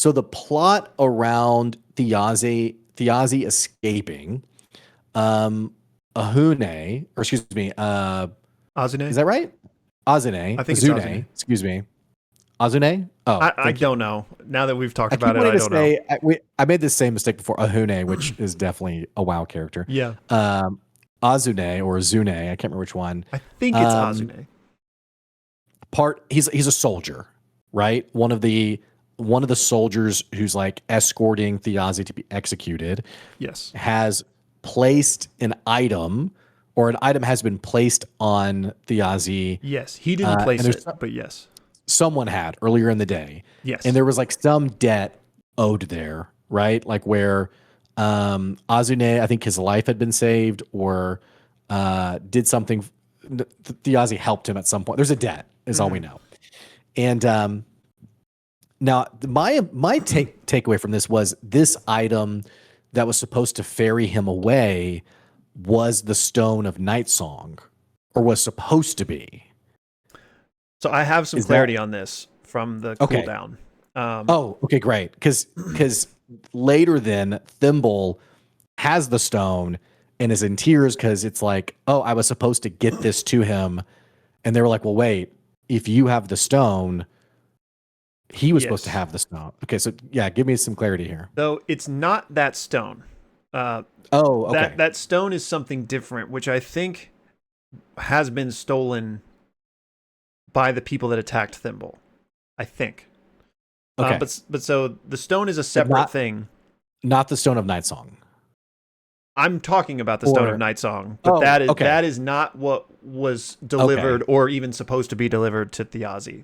the plot around Thiazi escaping. Ahune, or excuse me, is Azune? that right? I think it's Azune, Azune. excuse me. Azune? Oh, I thank you. don't know. Now that we've talked I keep about it, wanting I to don't know. say, I made this same mistake before. Ahune, which is definitely a WoW character. Yeah. Um, Azune or Azune, I can't remember which one. I think it's Um, Azune. he's a soldier, right? One of the soldiers who's like escorting Thiazi to be executed Yes. has placed an item, or an item has been placed on Thiazi. Yes. He didn't And place there's it, but yes. someone had earlier in the day, and Yes. there was like some debt owed there, right? Like where Azune, I think his life had been saved, or did something. Thiazi helped him at some point. There's a debt, is all we Mhm. know. And now my takeaway from this was this item that was supposed to ferry him away was the Stone of Night Song, or was supposed to be. So I have some Is that clarity on this from the okay? cooldown. Um, Oh, okay, great. Because later then Thimble has the stone and is in tears because it's like, oh, I was supposed to get this to him, and they were like, well, wait, if you have the stone, he was supposed to yes. have the stone. Okay, so yeah, give me some clarity here. So it's not that stone. Uh, Oh, that okay, that stone is something different, which I think has been stolen by the people that attacked Thimble. I think. okay, But so the stone is a but separate thing. not the Stone of Night Song. I'm talking about the Stone of Or Night Song, but oh, okay, that is not what was okay, delivered or even supposed to be delivered to Thiazi.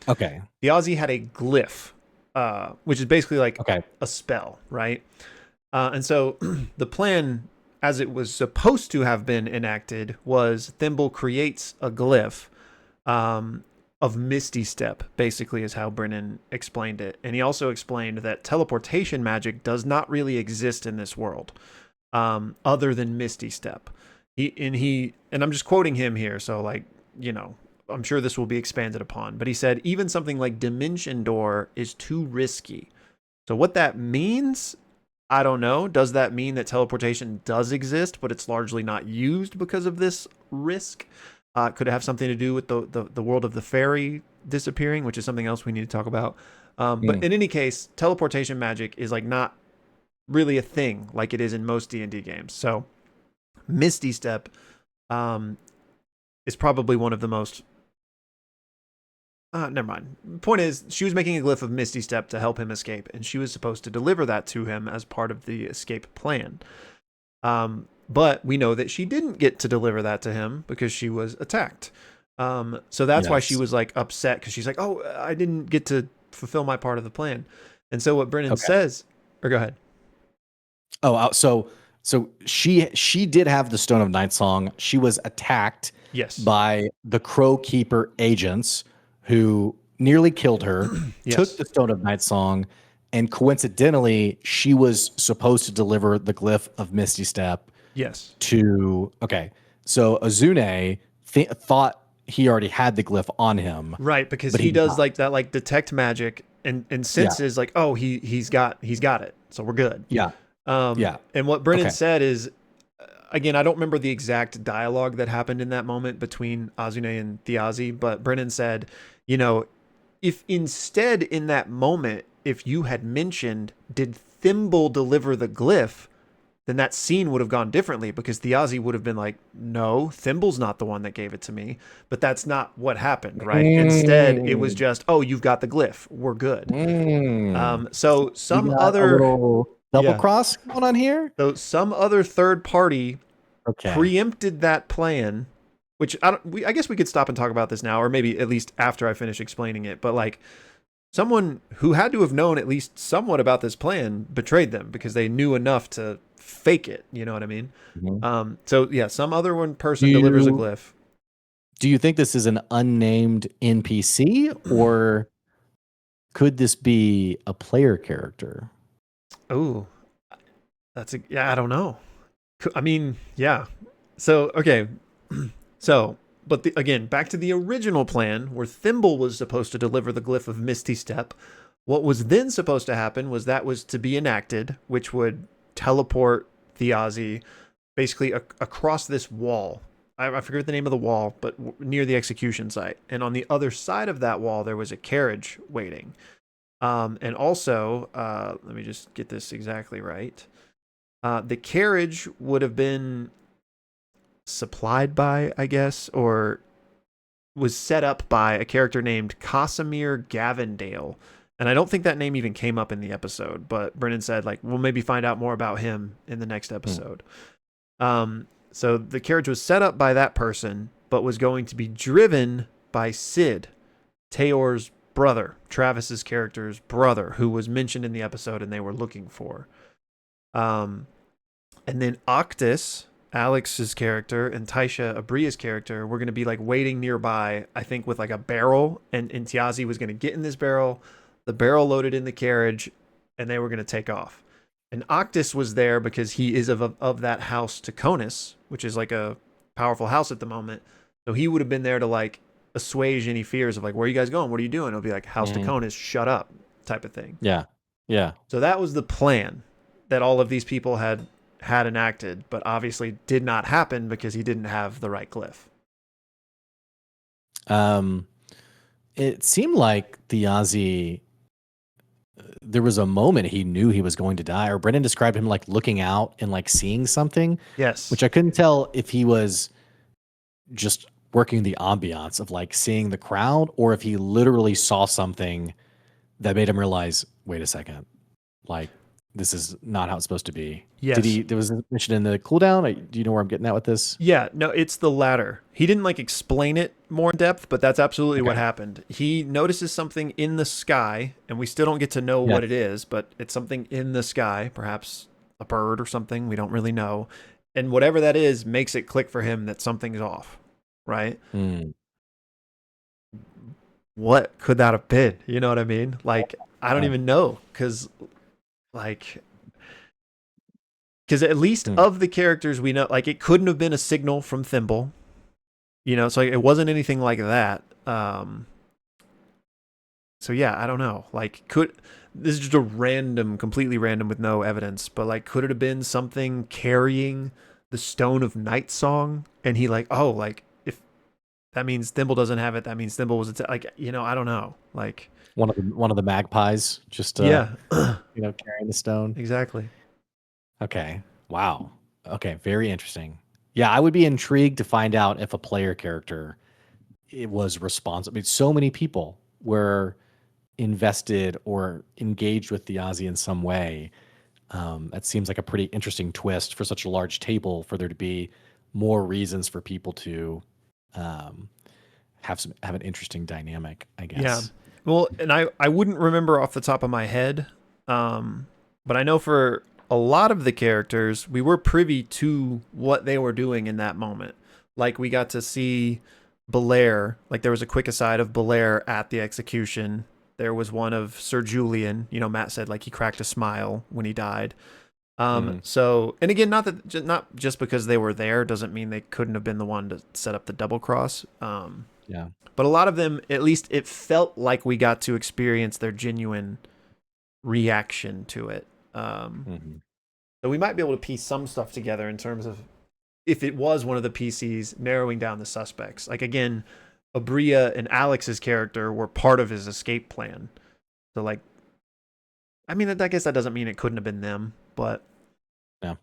okay, Thiazi had a glyph, which is basically like okay, a spell, right? And so the plan, as it was supposed to have been enacted, was Thimble creates a glyph of Misty Step, basically, is how Brennan explained it. And he also explained that teleportation magic does not really exist in this world, other than Misty Step. And I'm just quoting him here, so like, I'm sure this will be expanded upon. But he said even something like Dimension Door is too risky. So what that means, I don't know. Does that mean that teleportation does exist, but it's largely not used because of this risk? Could it have something to do with the world of the fairy disappearing, which is something else we need to talk about? But mm, in any case, teleportation magic is like not really a thing like it is in most D&D games. So Misty Step is probably one of the most never mind. Point is, she was making a glyph of Misty Step to help him escape, and she was supposed to deliver that to him as part of the escape plan. But we know that she didn't get to deliver that to him because she was attacked. So that's why she yes, was like upset, because she's like, "Oh, I didn't get to fulfill my part of the plan." And so what Brennan okay. says, or go ahead. Oh, so she did have the Stone of Night Song. She was attacked Yes. by the Crow Keeper agents who nearly killed her, took Yes. the Stone of Night Song, and coincidentally, she was supposed to deliver the glyph of Misty Step Yes. to. Okay, so Azune thought he already had the glyph on him, Right, because but he he did does not. like that, like detect magic and Yeah, senses like, oh, he's got it, so we're good. yeah, yeah. And what Brennan Okay, said is, again, I don't remember the exact dialogue that happened in that moment between Azune and Thiazi, but Brennan said, if instead in that moment, if you had mentioned, did Thimble deliver the glyph, then that scene would have gone differently because Thiazi would have been like, no, Thimble's not the one that gave it to me. But that's not what happened, right? Instead, it was Mm, just, oh, you've got the glyph. We're good. So we some got a other, little double yeah. cross going on here. So some other third party Okay. preempted that plan, which I guess we could stop and talk about this now, or maybe at least after I finish explaining it. But like, someone who had to have known at least somewhat about this plan betrayed them because they knew enough to fake it. You know what I mean? Mhm. So yeah, some other one Do person delivers a you glyph. do you think this is an unnamed NPC, or could this be a player character? Oh, yeah. I don't know. I mean, yeah. So okay, so but again, back to the original plan where Thimble was supposed to deliver the glyph of Misty Step. What was then supposed to happen was that was to be enacted, which would teleport Thiazi basically across this wall. I forget the name of the wall, but near the execution site. And on the other side of that wall, there was a carriage waiting. And also, let me just get this exactly right. The carriage would have been supplied by, I guess, or was set up by a character named Casimir Gavindale. And I don't think that name even came up in the episode, but Brennan said, like, we'll maybe find out more about him in the next Hmm. episode. So the carriage was set up by that person, but was going to be driven by Sid, Tayor's brother, Travis's character's brother, who was mentioned in the episode and they were looking for. Um, and then Octus, Alex's character, and Taisha Abria's character were going to be like waiting nearby, I think, with like a barrel, and Tiazi was going to get in this barrel, the barrel loaded in the carriage, and they were going to take off. And Octus was there because he is of that house Taconis, which is like a powerful house at the moment. So he would have been there to like assuage any fears of like, where are you guys going? What are you doing? It'll be like, House Mhm. Taconis, shut up, type of thing. Yeah. Yeah. So that was the plan that all of these people had enacted, but obviously did not happen because he didn't have the right glyph. Um, it seemed like the Ozzy, there was a moment he knew he was going to die, or Brendan described him like looking out and like seeing something, Yes. which I couldn't tell if he was just working the ambiance of like seeing the crowd, or if he literally saw something that made him realize, wait a second, like this is not how it's supposed to be. Yes. There was a mention in the cooldown. Do you know where I'm getting at with this? Yeah, no, it's the latter. He didn't like explain it more in depth, but that's absolutely what Okay. happened. He notices something in the sky, and we still don't get to know Yeah. what it is, but it's something in the sky, perhaps a bird or something. We don't really know. And whatever that is makes it click for him that something's off, right? Mm. What could that have been? You know what I mean? Like, I don't even know because, like, because at least Mm. of the characters we know, like, it couldn't have been a signal from Thimble, you know, so like, it wasn't anything like that. So yeah, I don't know. Like, this is just a random, completely random with no evidence, but like, could it have been something carrying the Stone of Night song? And he like, oh, like if that means Thimble doesn't have it, that means Thimble was like, you know, I don't know. Like, One of the magpies just yeah, carrying the stone. exactly. Okay. Wow. Okay, very interesting. Yeah, I would be intrigued to find out if a player character it was responsible. I mean, so many people were invested or engaged with the Aussie in some way. That seems like a pretty interesting twist for such a large table for there to be more reasons for people to um, have an interesting dynamic, I Yeah. guess. Well, and I wouldn't remember off the top of my head, but I know for a lot of the characters, we were privy to what they were doing in that moment. Like we got to see Belair, like there was a quick aside of Belair at the execution. There was one of Sir Julian. You know, Matt said like he cracked a smile when he died. Hmm. So, and again, not just because they were there doesn't mean they couldn't have been the one to set up the double cross. Yeah. But a lot of them, at least it felt like we got to experience their genuine reaction to it. Hmm. So we might be able to piece some stuff together in terms of if it was one of the PCs narrowing down the suspects. Like again, Abria and Alex's character were part of his escape plan. So like, I mean, I guess that doesn't mean it couldn't have been them, but Yeah.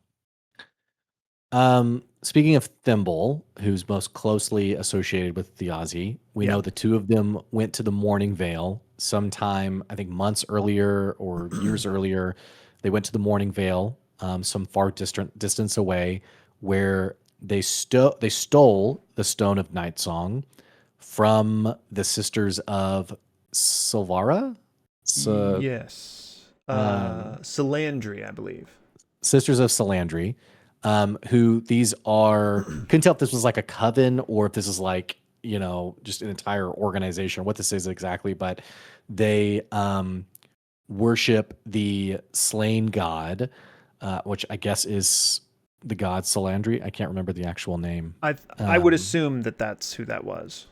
Speaking of Thimble, who's most closely associated with Thiazi, we Yeah. know the two of them went to the Morning Vale sometime, I think months earlier or years earlier. They went to the Morning Vale, some far distant distance away, where they stole the Stone of Night Song from the Sisters of Silvara. So, Yes. um, Salandri, I believe. Sisters of Salandri, who these are, couldn't tell if this was like a coven or if this is like, just an entire organization, what this is exactly, but they worship the slain god, which I guess is the god Salandri. I can't remember the actual name. I would assume that that's who that was.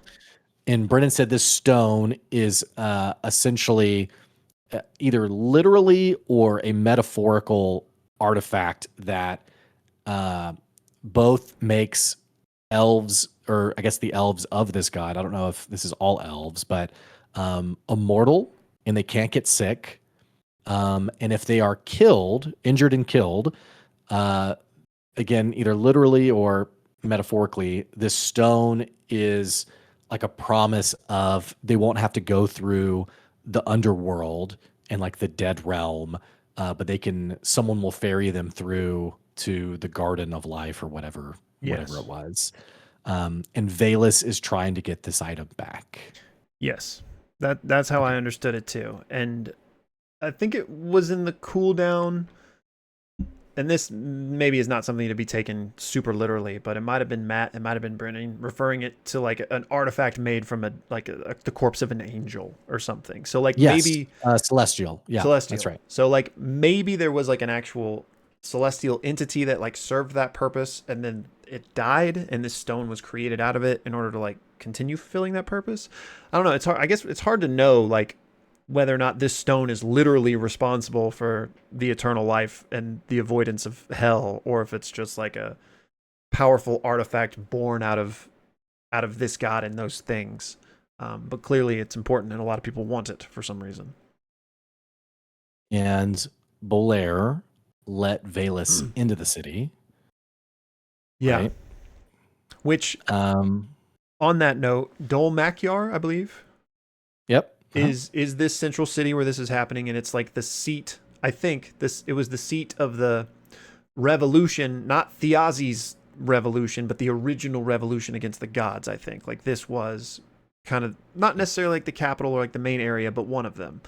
And Brennan said this stone is essentially either literally or a metaphorical artifact that both makes elves, or I guess the elves of this god. I don't know if this is all elves, but immortal, and they can't get sick. And if they are killed, injured and killed, uh, again, either literally or metaphorically, this stone is like a promise of they won't have to go through the underworld and like the dead realm, but someone will ferry them through to the garden of life or whatever it Yes. was. And Valus is trying to get this item back. Yes. That's how Okay. I understood it too. And I think it was in the cooldown, and this maybe is not something to be taken super literally, but it might have been Matt, it might have been Brennan referring it to like an artifact made from the corpse of an angel or something. So like Yes, maybe Celestial. Yeah, that's celestial. right. So like maybe there was like an actual celestial entity that like served that purpose, and then it died, and this stone was created out of it in order to like continue fulfilling that purpose. I don't know. It's hard. I guess it's hard to know like whether or not this stone is literally responsible for the eternal life and the avoidance of hell, or if it's just like a powerful artifact born out of this god and those things. But clearly, it's important, and a lot of people want it for some reason. And Bolaire let Valus into the city, Yeah. right? Which, Um, on that note, Dol Makyar, I believe, yep. is this central city where this is happening, and it's like the seat. I think this it was the seat of the revolution, not Thiazi's revolution, but the original revolution against the gods. I think like this was kind of not necessarily like the capital or like the main area, but one of them.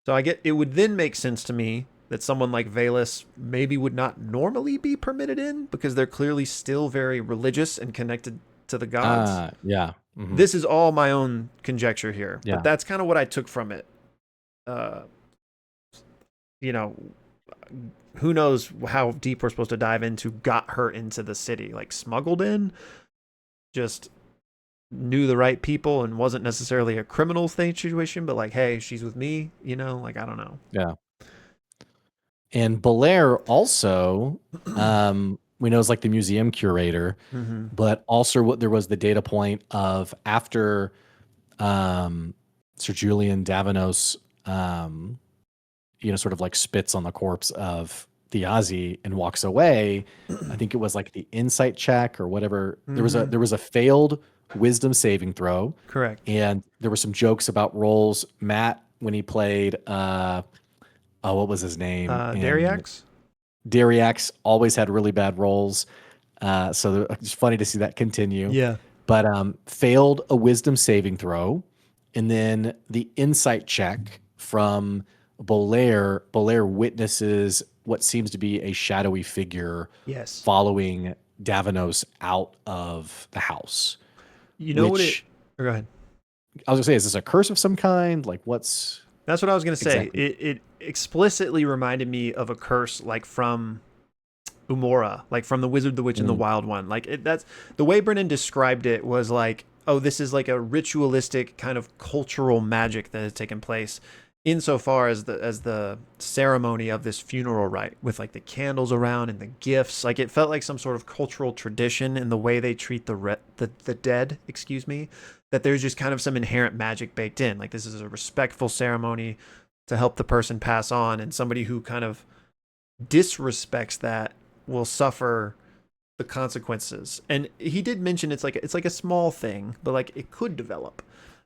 So I get it would then make sense to me that someone like Valus maybe would not normally be permitted in because they're clearly still very religious and connected to the gods. Yeah. Hmm. This is all my own conjecture here, but Yeah. that's kind of what I took from it. Uh, you know, who knows how deep we're supposed to dive into got her into the city, like smuggled in, just knew the right people and wasn't necessarily a criminal thing situation, but like, hey, she's with me, like I don't know. Yeah. And Belair also, we know is like the museum curator, Mm-hmm. but also what there was the data point of after um, Sir Julian Davenos, sort of like spits on the corpse of Thiazi and walks away. I think it was like the insight check or whatever. Mm-hmm. There was a failed wisdom saving throw, Correct. and there were some jokes about roles. Matt, when he played, what was his name? And Dariax? Dariax always had really bad roles. So it's funny to see that continue. Yeah. But failed a wisdom saving throw, and then the insight check from Bolaire. Bolaire witnesses what seems to be a shadowy figure Yes. following Davenos out of the house. You know what it. Which Go ahead. I was gonna say, is this a curse of some kind? Like, what's That's what I was gonna say. exactly? It explicitly reminded me of a curse like from Umora, like from the Wizard, the Witch, and the Mm, Wild One. Like that's the way Brennan described it was like, oh, this is like a ritualistic kind of cultural magic that has taken place, insofar as the ceremony of this funeral rite with like the candles around and the gifts. Like it felt like some sort of cultural tradition in the way they treat the dead. Excuse me. That there's just kind of some inherent magic baked in. Like this is a respectful ceremony to help the person pass on, and somebody who kind of disrespects that will suffer the consequences. And he did mention it's like a small thing, but like it could develop.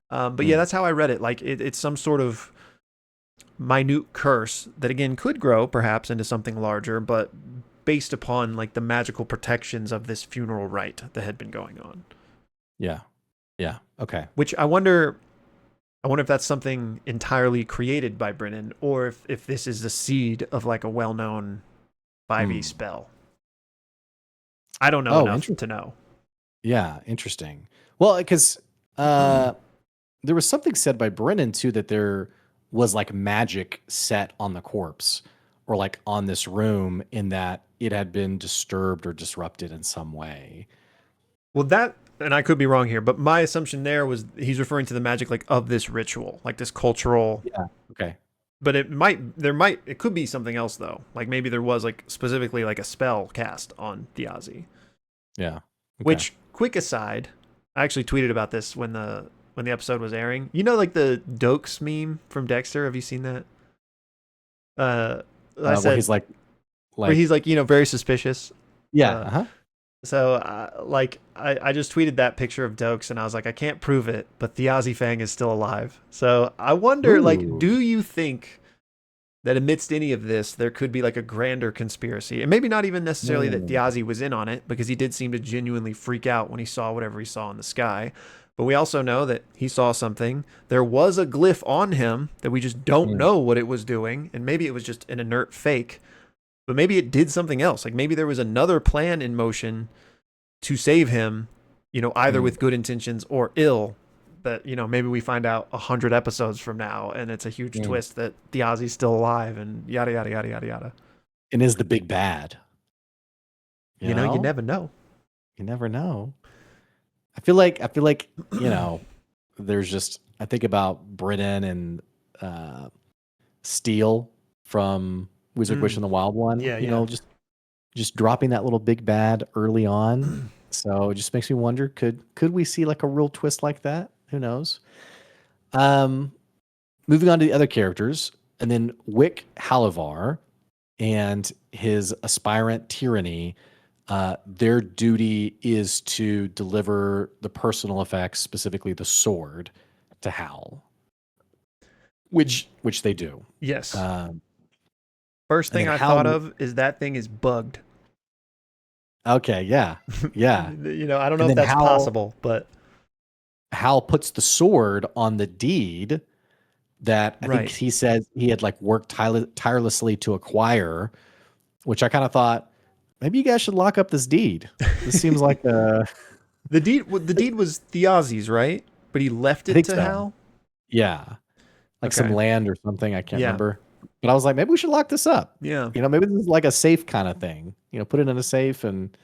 But yeah, Mm. that's how I read it. Like it's some sort of minute curse that again could grow perhaps into something larger, but based upon like the magical protections of this funeral rite that had been going on. Yeah. Yeah. Okay. Which I wonder if that's something entirely created by Brennan, or if this is the seed of like a well-known 5e Mm. spell. I don't know Oh, enough interesting. to know. Yeah, interesting. Well, because there was something said by Brennan too that there was like magic set on the corpse or like on this room in that it had been disturbed or disrupted in some way. Well, that, and I could be wrong here, but my assumption there was he's referring to the magic like of this ritual, like this cultural. Yeah. Okay. But it could be something else though. Like maybe there was like specifically like a spell cast on Thiazi. Yeah. Okay. Which, quick aside, I actually tweeted about this when the episode was airing. You know, like the Dokes meme from Dexter. Have you seen that? Uh, I Where said he's like, where like, he's like very suspicious. yeah. Uh, Uh-huh. so like I just tweeted that picture of Dokes and I was like I can't prove it, but Thiazi Fang is still alive. So I wonder, like, Ooh. do you think that amidst any of this, there could be like a grander conspiracy. And maybe not even necessarily that Mm. Thiazi was in on it, because he did seem to genuinely freak out when he saw whatever he saw in the sky. But we also know that he saw something. There was a glyph on him that we just don't Mm. know what it was doing. And maybe it was just an inert fake, but maybe it did something else. Like maybe there was another plan in motion to save him, either Mm. with good intentions or ill, that maybe we find out 100 episodes from now and it's a huge Mm. twist that Diazi's still alive and yada yada yada yada yada. And is the big bad. You You know? never know. You never know. I feel like, there's just I think about Brennan and Steel from Wizard Wish Mm, and the Wild One, yeah, yeah. just dropping that little big bad early on. So it just makes me wonder, could we see like a real twist like that? Who knows? Um Moving on to the other characters, and then Wick Halavar and his aspirant Tyranny, their duty is to deliver the personal effects, specifically the sword, to Hal, which they do. Yes. Um, First and thing then I Hal, thought of is that thing is bugged. okay, yeah, yeah, I don't know and if then that's Hal possible, but Hal puts the sword on the deed that I think right. he said he had like worked tirelessly to acquire, which I kind of thought maybe you guys should lock up this deed. This seems like The deed was Thiazi's, right? But he left I it think to so. Hal. Yeah. Like some Okay. land or something. I can't Yeah. remember. But I was like, maybe we should lock this up. Yeah. Maybe this is like a safe kind of thing. Put it in a safe and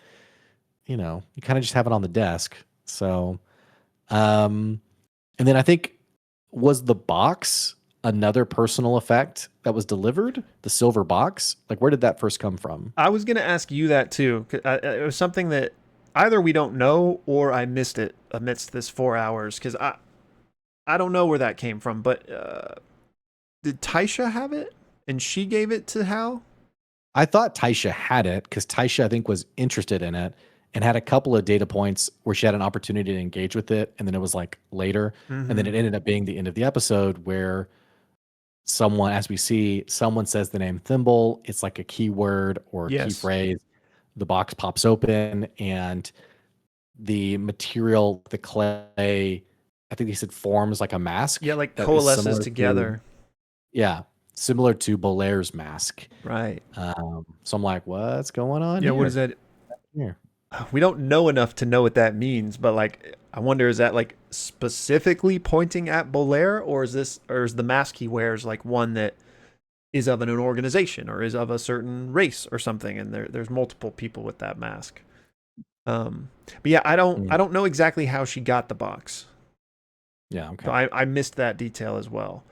you kind of just have it on the desk. So um and then I think was the box another personal effect that was delivered? The silver box? Like where did that first come from? I was gonna ask you that too. It was something that either we don't know or I missed it amidst this 4 hours, because I don't know where that came from. But did Taisha have it and she gave it to Hal? I thought Taisha had it because Taisha, I think, was interested in it and had a couple of data points where she had an opportunity to engage with it. And then it was like later. And then Mm-hmm. it ended up being the end of the episode where someone, as we see, someone says the name Thimble. It's like a keyword or a key Yes. phrase. The box pops open and the material, the clay, I think he said forms like a mask Yeah, like that is coalesces similar to, together. yeah, similar to Bolaire's mask. Right. So I'm like, what's going on Yeah. What is here? that? Here. We don't know enough to know what that means, but like, I wonder, is that like specifically pointing at Bolaire, or is the mask he wears like one that is of an organization or is of a certain race or something, and there's multiple people with that mask. But yeah, I don't Mm. I don't know exactly how she got the box. Yeah, okay. So I missed that detail as well.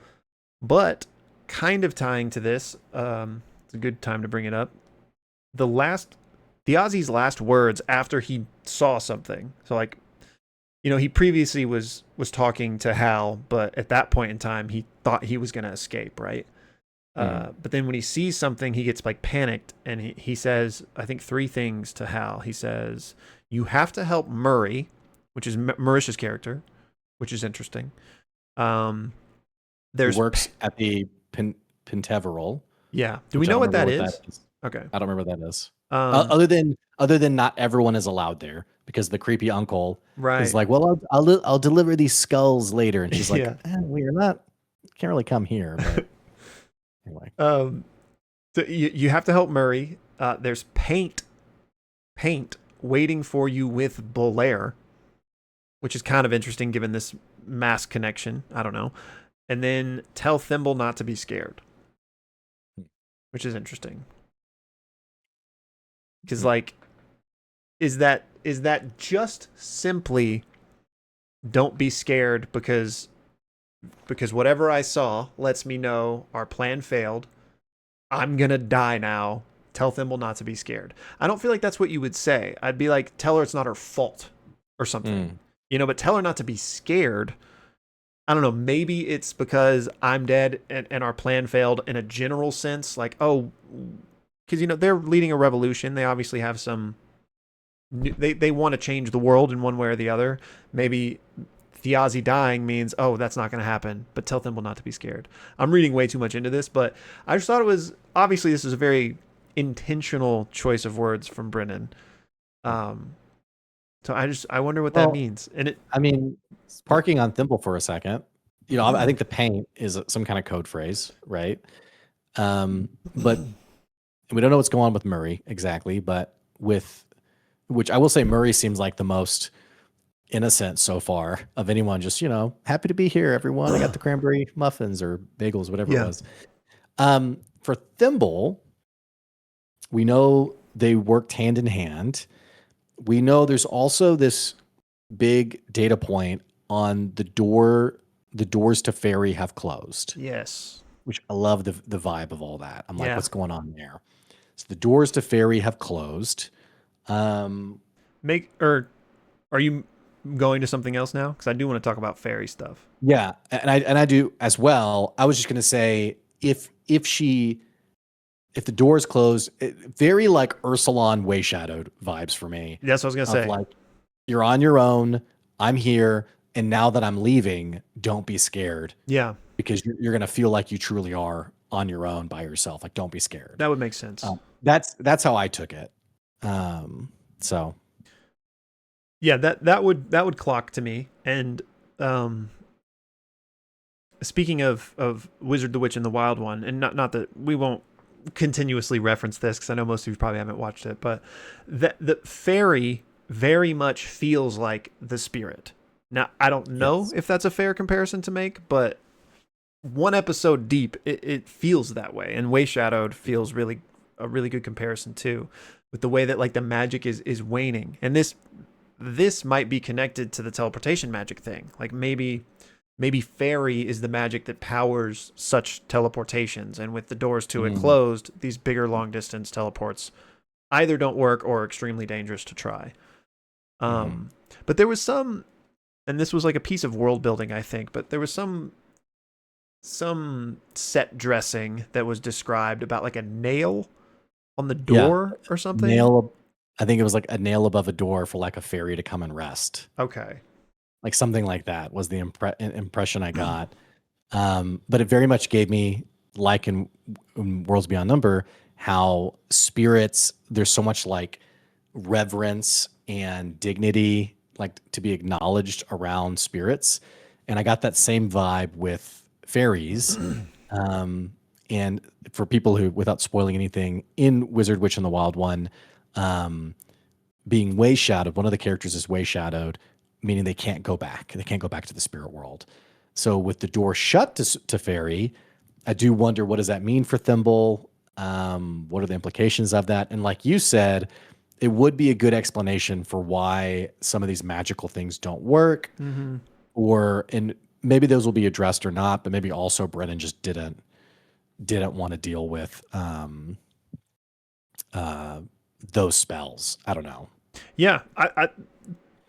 But kind of tying to this, it's a good time to bring it up. The Ozzy's last words after he saw something. So like, he previously was talking to Hal, but at that point in time he thought he was going to escape, right? But then when he sees something, he gets like panicked, and he says, I think 3 things to Hal. He says, "You have to help Murray," which is Marisha's character, which is interesting. Um, He there's works at the Penteveral, yeah. Do we which I know don't what remember that what that is? is. Okay. I don't remember what that is. Um, Other than not everyone is allowed there because the creepy uncle is right. like, well, I'll deliver these skulls later, and she's like, Yeah. well, you're not, can't really come here, but anyway. Um, so you have to help Murray. There's paint waiting for you with Belair, which is kind of interesting given this mass connection. I don't know. And then tell Thimble not to be scared, which is interesting. Because like, is that just simply don't be scared because whatever I saw lets me know our plan failed. I'm gonna die now. Tell Thimble not to be scared. I don't feel like that's what you would say. I'd be like, tell her it's not her fault or something. But tell her not to be scared. I don't know. Maybe it's because I'm dead and our plan failed in a general sense. Like, oh, because they're leading a revolution. They obviously have some. They want to change the world in one way or the other. Maybe Thiazi dying means, oh, that's not going to happen. But tell Thimble not to be scared. I'm reading way too much into this, but I just thought it was obviously this is a very intentional choice of words from Brennan. Um, so I wonder what that Well, means. And it I mean, parking on Thimble for a second, I think the paint is some kind of code phrase, right? But we don't know what's going on with Murray exactly, but which I will say Murray seems like the most innocent so far of anyone. Just happy to be here, everyone. I got the cranberry muffins or bagels, whatever it yeah, was. For Thimble, we know they worked hand in hand. We know there's also this big data point on the doors to Fairy have closed, yes, which I love the vibe of all that. I'm like, yeah. what's going on there? So the doors to Fairy have closed. Um, Are you going to something else now? Because I do want to talk about fairy stuff. yeah, and I do as well. I was just gonna say if the doors closed, very like Ursulon way shadowed vibes for me. That's what I was gonna Of say. like, you're on your own. I'm here, and now that I'm leaving, don't be scared Yeah, because you're gonna feel like you truly are on your own by yourself. Like, don't be scared. that would make sense. That's how I took it. So Yeah, that would clock to me. And um, speaking of Wizard, the Witch, and the Wild One, and not that we won't continuously reference this because I know most of you probably haven't watched it, but the fairy very much feels like the spirit. Now I don't know yes. if that's a fair comparison to make, but one episode deep, it feels that way, and Way Shadowed feels really a really good comparison too, with the way that like the magic is waning, and this might be connected to the teleportation magic thing. Like maybe fairy is the magic that powers such teleportations, and with the doors to it closed, these bigger long distance teleports either don't work or are extremely dangerous to try. Mhm. But there was some, and this was like a piece of world building, I think, but there was some set dressing that was described about like a nail on the Yeah, door or something. nail. I think it was like a nail above a door for like a fairy to come and rest. Okay. Like something like that was the impression I got. But it very much gave me, like in Worlds Beyond Number, how spirits, there's so much like reverence and dignity, like to be acknowledged around spirits. And I got that same vibe with fairies. Um, and for people who, without spoiling anything, in Wizard, Witch, and the Wild One, um, being way shadowed, one of the characters is way shadowed, meaning they can't go back. They can't go back to the spirit world. So with the door shut to fairy, I do wonder, what does that mean for Thimble? What are the implications of that? And like you said, it would be a good explanation for why some of these magical things don't work, Mm-hmm. and maybe those will be addressed or not. But maybe also Brennan just didn't want to deal with uh, those spells. I don't know. Yeah,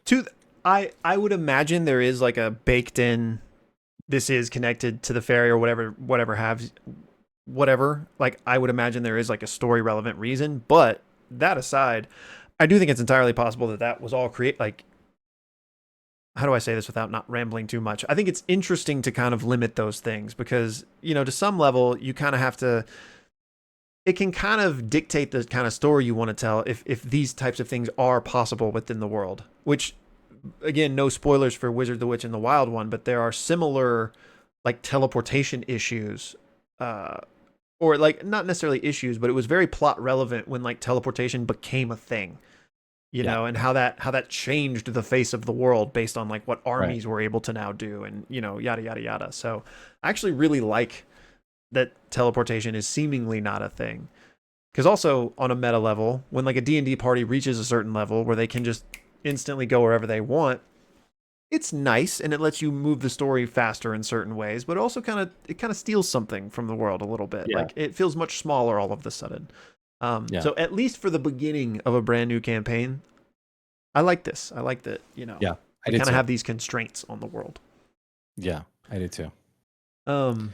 to I would imagine there is like a baked in. This is connected to the fairy or whatever whatever. Like I would imagine there is like a story relevant reason, but that aside, I do think it's entirely possible that that was all create like how do I say this without not rambling too much? I think it's interesting to kind of limit those things because, to some level you kind of have to it can kind of dictate the kind of story you want to tell if these types of things are possible within the world. Which again, no spoilers for Wizard the Witch and the Wild One, but there are similar like teleportation issues or like not necessarily issues, but it was very plot relevant when like teleportation became a thing, Yeah. and how that changed the face of the world based on like what Right. armies were able to now do, and yada yada yada. So I actually really like that teleportation is seemingly not a thing. Because also on a meta level, when like a D&D party reaches a certain level where they can just instantly go wherever they want, it's nice and it lets you move the story faster in certain ways, but also kind of steals something from the world a little bit. Yeah. Like it feels much smaller all of the sudden. Yeah. So at least for the beginning of a brand new campaign, I like this. I like that, Yeah. I we did kind of too. have these constraints on the world. Yeah. I did too. Um,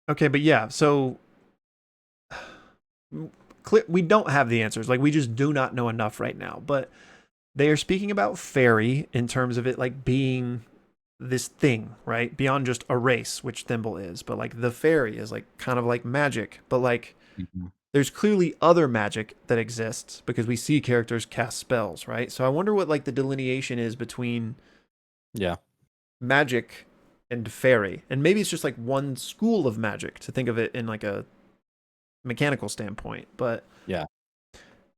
okay, but yeah, so we don't have the answers. Like we just do not know enough right now. But they are speaking about fairy in terms of it like being this thing, right? Beyond just a race, which Thimble is, but like the fairy is like kind of like magic, but like Mhm. there's clearly other magic that exists because we see characters cast spells, right? So I wonder what like the delineation is between Yeah. magic and fairy. And maybe it's just like one school of magic to think of it in like a mechanical standpoint, but Yeah.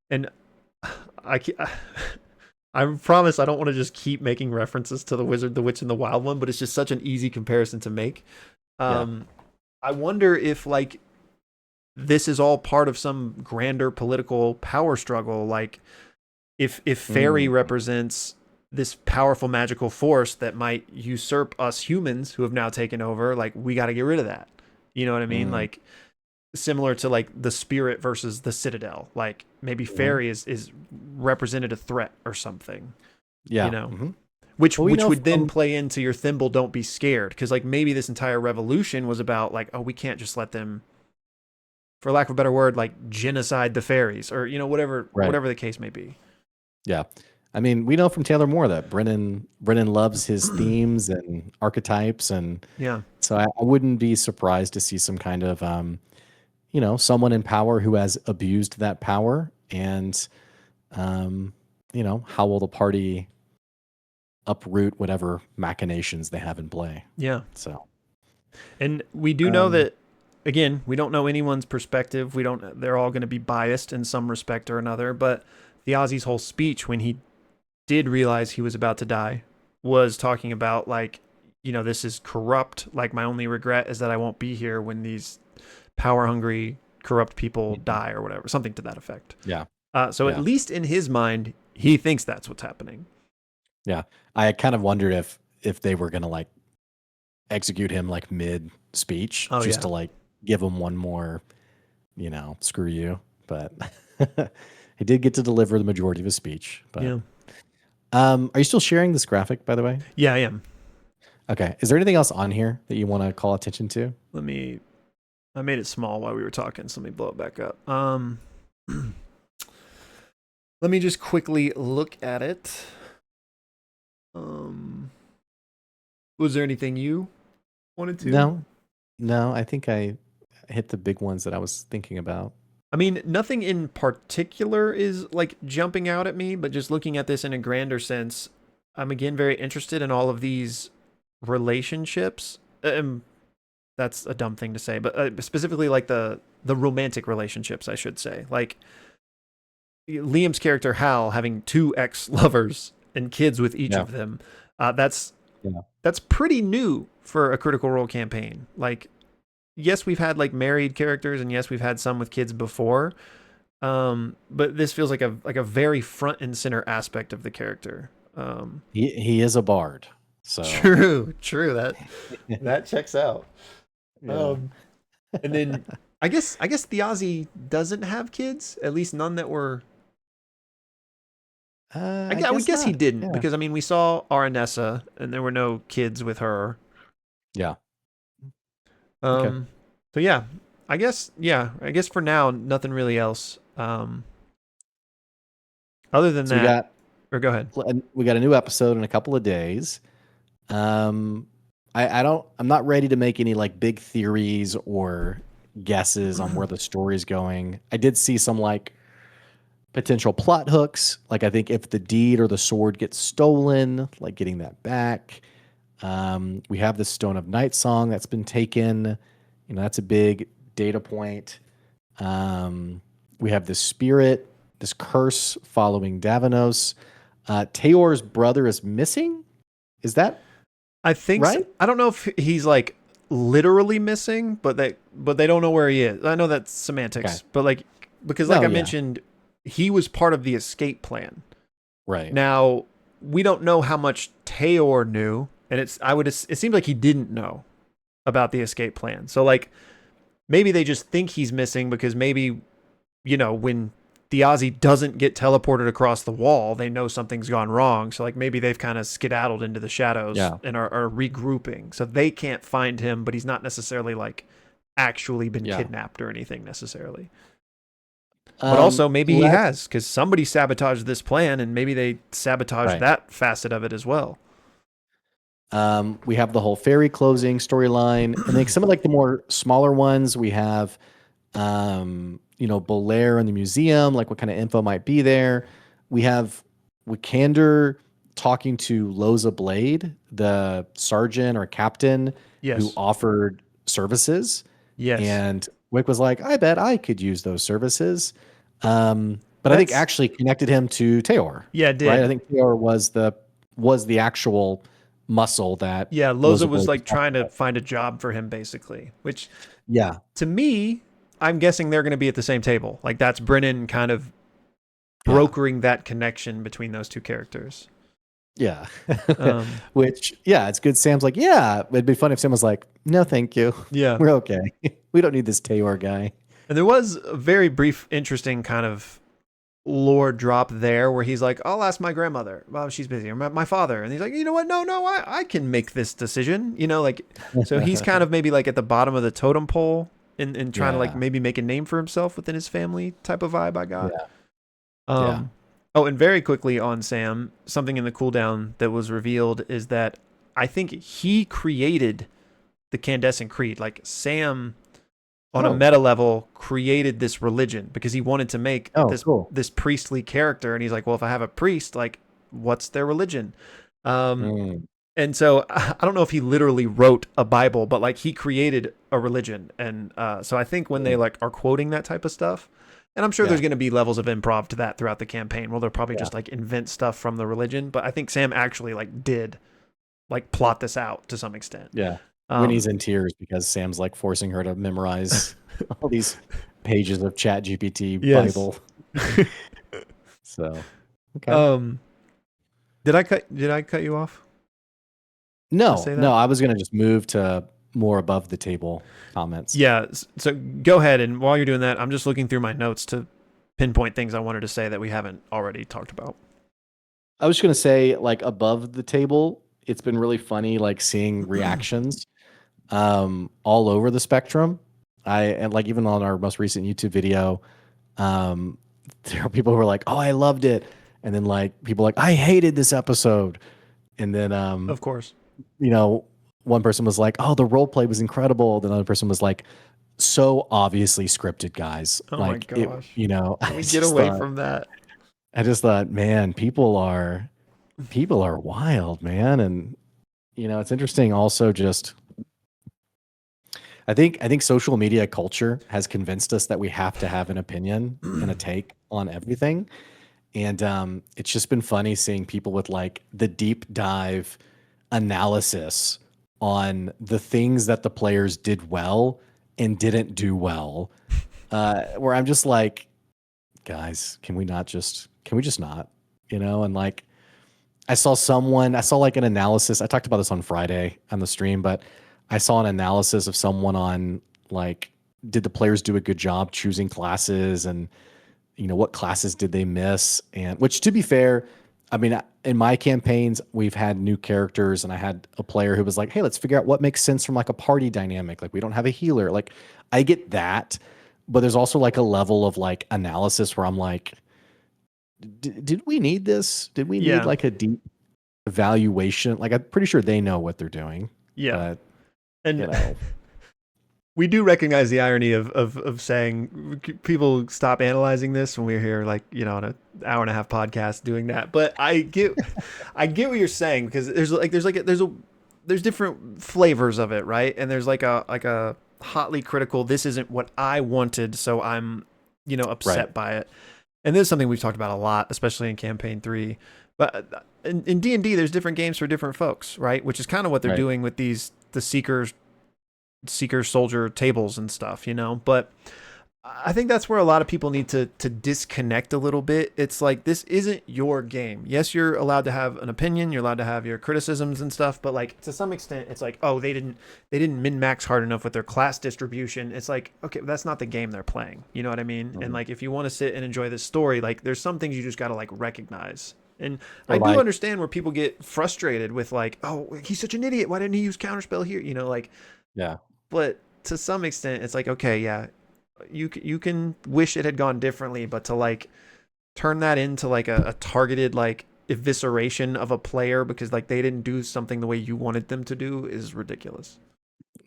and I I promise I don't want to just keep making references to the Wizard, the Witch, and the Wild One, but it's just such an easy comparison to make. Yeah. Um, I wonder if like this is all part of some grander political power struggle. Like if fairy Mm. represents this powerful magical force that might usurp us humans who have now taken over, like we got to get rid of that. You know what I mean? Mm. Like similar to like the spirit versus the citadel. Like maybe Mhm. fairy is represented a threat or something. You Yeah. know, Hmm. which Well, we which know would then from play into your thimble don't be scared, because like maybe this entire revolution was about like, oh, we can't just let them, for lack of a better word, like genocide the fairies, or whatever right. whatever the case may be. Yeah. I mean, we know from Taylor Moore that Brennan loves his themes and archetypes, and Yeah, so I wouldn't be surprised to see some kind of someone in power who has abused that power, and um, how will the party uproot whatever machinations they have in play? yeah. So, And we do know um, that, again, we don't know anyone's perspective. We don't. They're all going to be biased in some respect or another. But the Ozzy's whole speech when he did realize he was about to die was talking about like, this is corrupt. Like my only regret is that I won't be here when these power hungry corrupt people mhm. die or whatever, something to that effect. Yeah, So at yeah, least in his mind, he thinks that's what's happening. yeah. I kind of wondered if they were gonna like execute him like mid speech Oh just yeah, to like give him one more, screw you. But he did get to deliver the majority of his speech. But yeah, are you still sharing this graphic, by the way? yeah. I am. Okay. Is there anything else on here that you want to call attention to? Let me. I made it small while we were talking, so let me blow it back up. Let me just quickly look at it. Um, was there anything you wanted to? No, no. I think I hit the big ones that I was thinking about. I mean, nothing in particular is like jumping out at me, but just looking at this in a grander sense, I'm again very interested in all of these relationships. That's a dumb thing to say, but specifically like the romantic relationships, I should say. Like Liam's character Hal having two ex lovers and kids with each Yeah. of them. That's Yeah. that's pretty new for a Critical Role campaign. Like, yes, we've had like married characters, and yes, we've had some with kids before. But this feels like a very front and center aspect of the character. He is a bard. So, True. That checks out. yeah. Um, and then I guess Thiazi doesn't have kids, at least none that were. I I would guess guess he not. didn't, Yeah. because I mean we saw Aranessa and there were no kids with her. Yeah. Okay. Um, So I guess for now nothing really else. Other than So we that, got or go ahead. we got a new episode in a couple of days. Um, I'm not ready to make any like big theories or guesses on where the story's going. I did see some like potential plot hooks. Like I think if the deed or the sword gets stolen, like getting that back. We have the Stone of Night song that's been taken. You know, that's a big data point. We have this spirit, this curse following Davanos. Tayor's brother is missing. Is that I think so. right? I don't know if he's like literally missing, but they don't know where he is. I know that's Okay. semantics, but like because like No, I yeah. mentioned, he was part of the escape plan. Right. Now we don't know how much Tayor knew, and it seems like he didn't know about the escape plan. So like maybe they just think he's missing because maybe when the Aussie doesn't get teleported across the wall, they know something's gone wrong. So like maybe they've kind of skedaddled into the shadows Yeah. and are regrouping. So they can't find him, but he's not necessarily like actually been Yeah. kidnapped or anything necessarily. But also maybe he Let has because somebody sabotaged this plan and maybe they sabotaged right. that facet of it as well. We have the whole fairy closing storyline, and then some of like the more smaller ones. We have, Belair in the museum, like what kind of info might be there. We have Wikander talking to Loza Blade, the sergeant or captain who Yes. offered services, Yes. and Wick was like, "I bet I could use those services." But I think That's actually connected him to Tayor, yeah, it right? I did. think Tayor was the actual muscle that Yeah, Loza Loza was Blade was like talking trying to about. find a job for him basically, which Yeah, to me, I'm guessing they're going to be at the same table. Like that's Brennan kind of yeah, brokering that connection between those two characters. yeah. Um, Which, yeah, it's good. Sam's like, yeah, it'd be fun if Sam was like, no, thank you. yeah. We're okay. We don't need this Tayor guy. And there was a very brief, interesting kind of lore drop there where he's like, I'll ask my grandmother. Well, she's busy. Or my father. And he's like, you know what? No, I can make this decision. Like, so he's kind of maybe like at the bottom of the totem pole in trying to like Yeah, maybe make a name for himself within his family type of vibe I got. yeah, yeah. Um, oh, and very quickly on Sam, something in the cooldown that was revealed is that I think he created the Candescent Creed. Like Sam, on a Oh, meta level, created this religion because he wanted to make oh, this cool. this priestly character, and he's like, well, if I have a priest, like, what's their religion? Um, Mm, and so I don't know if he literally wrote a Bible, but like he created a religion, and so I think when they mm, like are quoting that type of stuff, and I'm sure yeah, there's going to be levels of improv to that throughout the campaign, where they'll probably yeah, just like invent stuff from the religion. But I think Sam actually like did like plot this out to some extent. yeah. Um, Winnie's in tears because Sam's like forcing her to memorize all these pages of Chat GPT yes. Bible. So, okay. um, did I cut you off to No, say no, that? I was gonna just move to more above the table comments. Yeah. So go ahead, and while you're doing that, I'm just looking through my notes to pinpoint things I wanted to say that we haven't already talked about. I was just gonna say, like above the table, it's been really funny, like seeing reactions all over the spectrum. And like even on our most recent YouTube video, um, there are people who are like, "Oh, I loved it," and then like people like, "I hated this episode," and then Of course. you know, one person was like, "Oh, the role play was incredible." Then another person was like, "So obviously scripted, guys." Oh my Like it, gosh. Can I we get just away thought, from that? man, people are wild, man, and it's interesting. Also, just I think social media culture has convinced us that we have to have an opinion and a take on everything. And it's just been funny seeing people with like the deep dive analysis on the things that the players did well and didn't do well. Where I'm just like, guys, can we just not, And like, I saw like an analysis. I talked about this on Friday on the stream, but I saw an analysis of someone on like, did the players do a good job choosing classes and what classes did they miss? And which, to be fair, I mean, in my campaigns, we've had new characters, and I had a player who was like, "Hey, let's figure out what makes sense from like a party dynamic. Like, we don't have a healer. Like, I get that, but there's also like a level of like analysis where I'm like, did we need this? Did we need Yeah. like a deep evaluation? Like I'm pretty sure they know what they're doing, Yeah. but you And know, we do recognize the irony of saying people stop analyzing this when we're here, like, on an hour and a half podcast doing that. But I get what you're saying, because there's different flavors of it, right? And there's like a hotly critical, this isn't what I wanted, so I'm, right, upset by it. And this is something we've talked about a lot, especially in campaign 3. But in D&D, there's different games for different folks, right? Which is kind of what they're right. doing with the seeker soldier tables and stuff. But I think that's where a lot of people need to disconnect a little bit. It's like, this isn't your game. Yes, you're allowed to have an opinion, you're allowed to have your criticisms and stuff, but like, to some extent it's like, oh, they didn't min max hard enough with their class distribution. It's like, okay, that's not the game they're playing, you know what I mean? And Mhm. like, if you want to sit and enjoy this story, like, there's some things you just got to like recognize. And I Or do like, understand where people get frustrated with, like, oh, he's such an idiot, why didn't he use counterspell here, like. yeah, But to some extent it's like, okay, yeah, you can wish it had gone differently, but to like turn that into like a targeted like evisceration of a player because like they didn't do something the way you wanted them to do is ridiculous.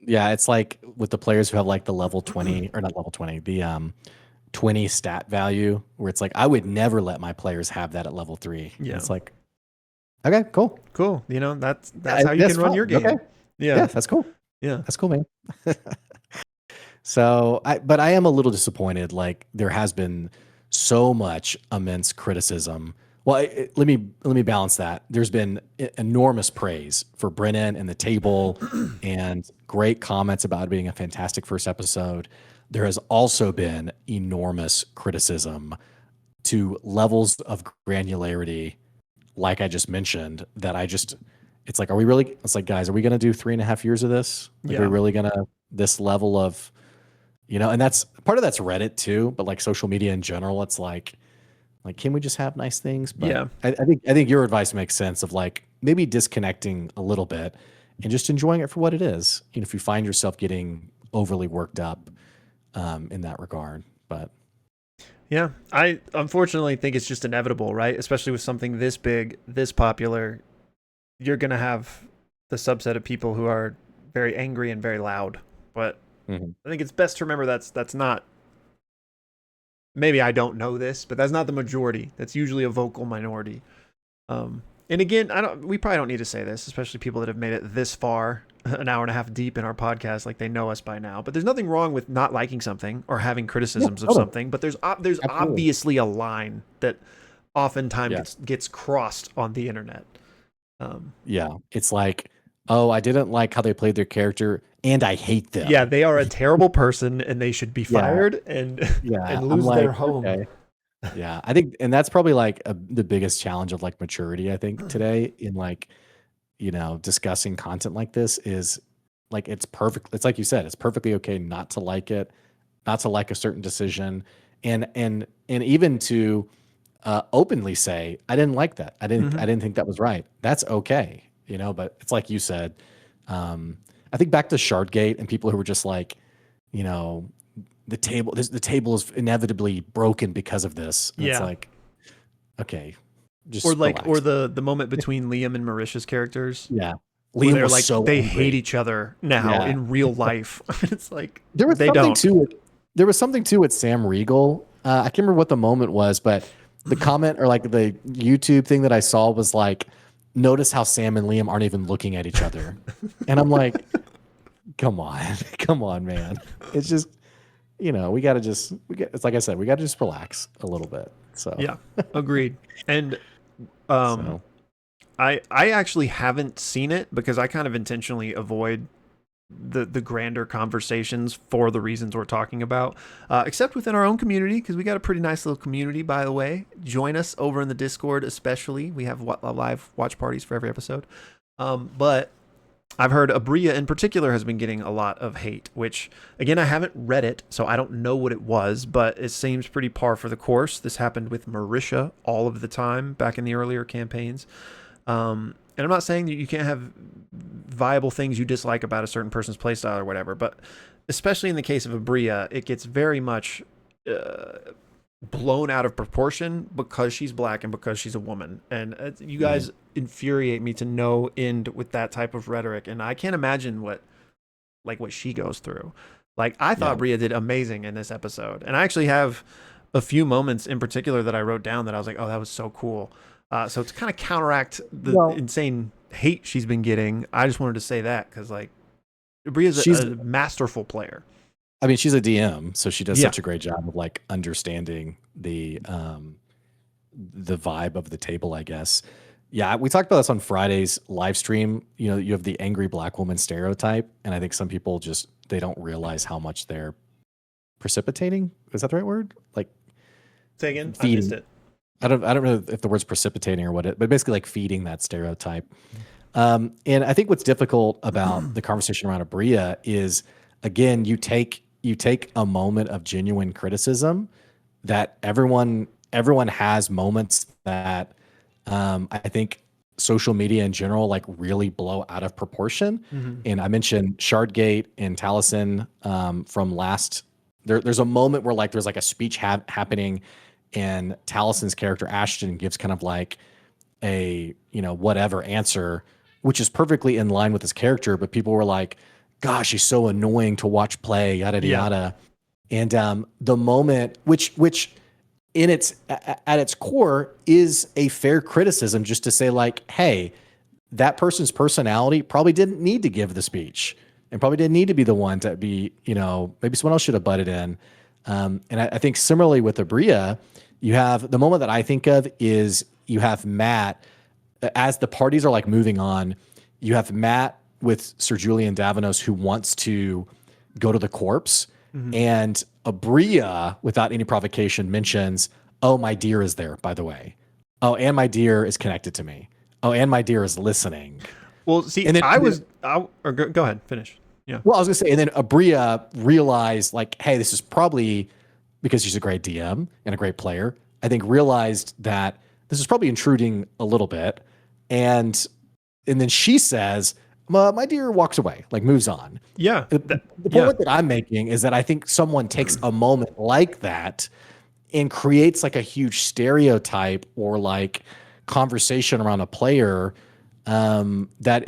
yeah. It's like with the players who have like the level 20 or not level 20, the 20 stat value, where it's like I would never let my players have that at level 3. And Yeah. it's like, okay, cool. Cool. That's how you That's can run fine. your Okay. game. Yeah, Yeah. that's cool. Yeah. That's cool, man. So, but I am a little disappointed. Like there has been so much immense criticism. Well, let me balance that. There's been enormous praise for Brennan and the table, and great comments about it being a fantastic first episode. There has also been enormous criticism to levels of granularity, like I just mentioned, that it's like, are we really, it's like, guys, are we going to do 3.5 years of this? Like, are we Yeah. really going to, this level of, and that's part of that's Reddit too, but like social media in general, it's like, can we just have nice things? But Yeah. I think your advice makes sense of like maybe disconnecting a little bit and just enjoying it for what it is. If you find yourself getting overly worked up in that regard, but Yeah. I unfortunately think it's just inevitable, right? Especially with something this big, this popular, you're going to have the subset of people who are very angry and very loud. But mhm. I think it's best to remember that's not, maybe I don't know this, but that's not the majority. That's usually a vocal minority. And again, we probably don't need to say this, especially people that have made it this far, an hour and a half deep in our podcast, like they know us by now. But there's nothing wrong with not liking something or having Yeah, criticisms of totally. something. But there's Absolutely. obviously a line that oftentimes Yeah. gets crossed on the internet. Um, Yeah. It's like, oh, I didn't like how they played their character and I hate yeah, them. they are a terrible person and they should be Yeah. fired and Yeah. and I'm lose their like, home. okay. Yeah. I think, and that's probably like the biggest challenge of like maturity, I think, today in like, discussing content like this is like, it's perfect. It's like you said, it's perfectly okay not to like it, not to like a certain decision. And even to openly say, I didn't like that. I Hmm. didn't think that was right. That's okay. But it's like you said, I think back to Shardgate and people who were just like, you know, the table is inevitably broken because of this. And it's Yeah. like, okay, Or just like, or relax. the moment between Liam and Marisha's characters Yeah. where Liam they're was like so they hate angry. each other now Yeah. in real life. It's like There was they something don't. to it. There was something to it, Sam Riegel. I can't remember what the moment was, but the comment or like the YouTube thing that I saw was like, notice how Sam and Liam aren't even looking at each other. And I'm like, come on, come on, man. It's just, it's like I said, we got to just relax a little bit. So, Yeah, agreed. And um, so I actually haven't seen it because I kind of intentionally avoid the grander conversations for the reasons we're talking about, except within our own community, because we got a pretty nice little community, by the way. Join us over in the Discord, especially. We have live watch parties for every episode. But I've heard Abria in particular has been getting a lot of hate, which again, I haven't read it, so I don't know what it was, but it seems pretty par for the course. This happened with Marisha all of the time back in the earlier campaigns. And I'm not saying that you can't have viable things you dislike about a certain person's playstyle or whatever. But especially in the case of Abria, it gets very much blown out of proportion because she's black and because she's a woman. And you guys infuriate me to no end with that type of rhetoric. And I can't imagine what she goes through. Like, I thought Bria did amazing in this episode. And I actually have a few moments in particular that I wrote down that I was like, oh, that was so cool. So to kind of counteract the insane hate she's been getting, I just wanted to say that because, like, Bria's a masterful player. I mean, she's a DM, so she does such a great job of like understanding the vibe of the table, I guess. Yeah, we talked about this on Friday's live stream. You know, you have the angry black woman stereotype, and I think some people just they don't realize how much they're precipitating. Is that the right word? Like, say again? I missed it. I don't know if the word's precipitating or what it, but basically like feeding that stereotype. And I think what's difficult about the conversation around Abria is, again, you take a moment of genuine criticism that everyone has moments that I think social media in general like really blow out of proportion. And I mentioned Shardgate and Taliesin from last. There's a moment where like there's like a speech happening, and Talison's character Ashton gives kind of like a whatever answer, which is perfectly in line with his character, but people were like, gosh, he's so annoying to watch play, yada yada. And the moment which in at its core is a fair criticism, just to say like, hey, that person's personality probably didn't need to give the speech and probably didn't need to be the one to be, maybe someone else should have butted in. And I think similarly with Abria, you have the moment that I think of is you have Matt as the parties are like moving on. You have Matt with Sir Julian Davanos who wants to go to the corpse, and Abria, without any provocation, mentions, "Oh, my dear is there, by the way. Oh, and my dear is connected to me. Oh, and my dear is listening." Well, see, and then, go ahead, finish. Yeah. Well, I was gonna say, and then Abria realized, like, hey, this is probably because she's a great DM and a great player. I think realized that this is probably intruding a little bit, and then she says, my dear walks away, like moves on. Yeah. The point that I'm making is that I think someone takes a moment like that and creates like a huge stereotype or like conversation around a player that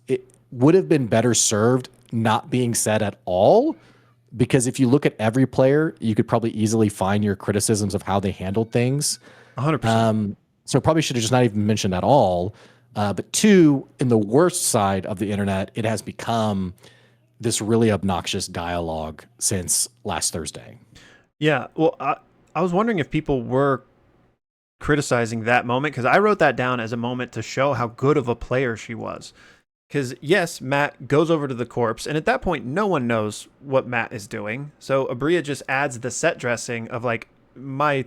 it would have been better served not being said at all. Because if you look at every player, you could probably easily find your criticisms of how they handled things. 100%. So probably should have just not even mentioned at all. But two, in the worst side of the internet, it has become this really obnoxious dialogue since last Thursday. Yeah. Well, I was wondering if people were criticizing that moment, because I wrote that down as a moment to show how good of a player she was. Because, yes, Matt goes over to the corpse, and at that point, no one knows what Matt is doing. So Abria just adds the set dressing of, like, my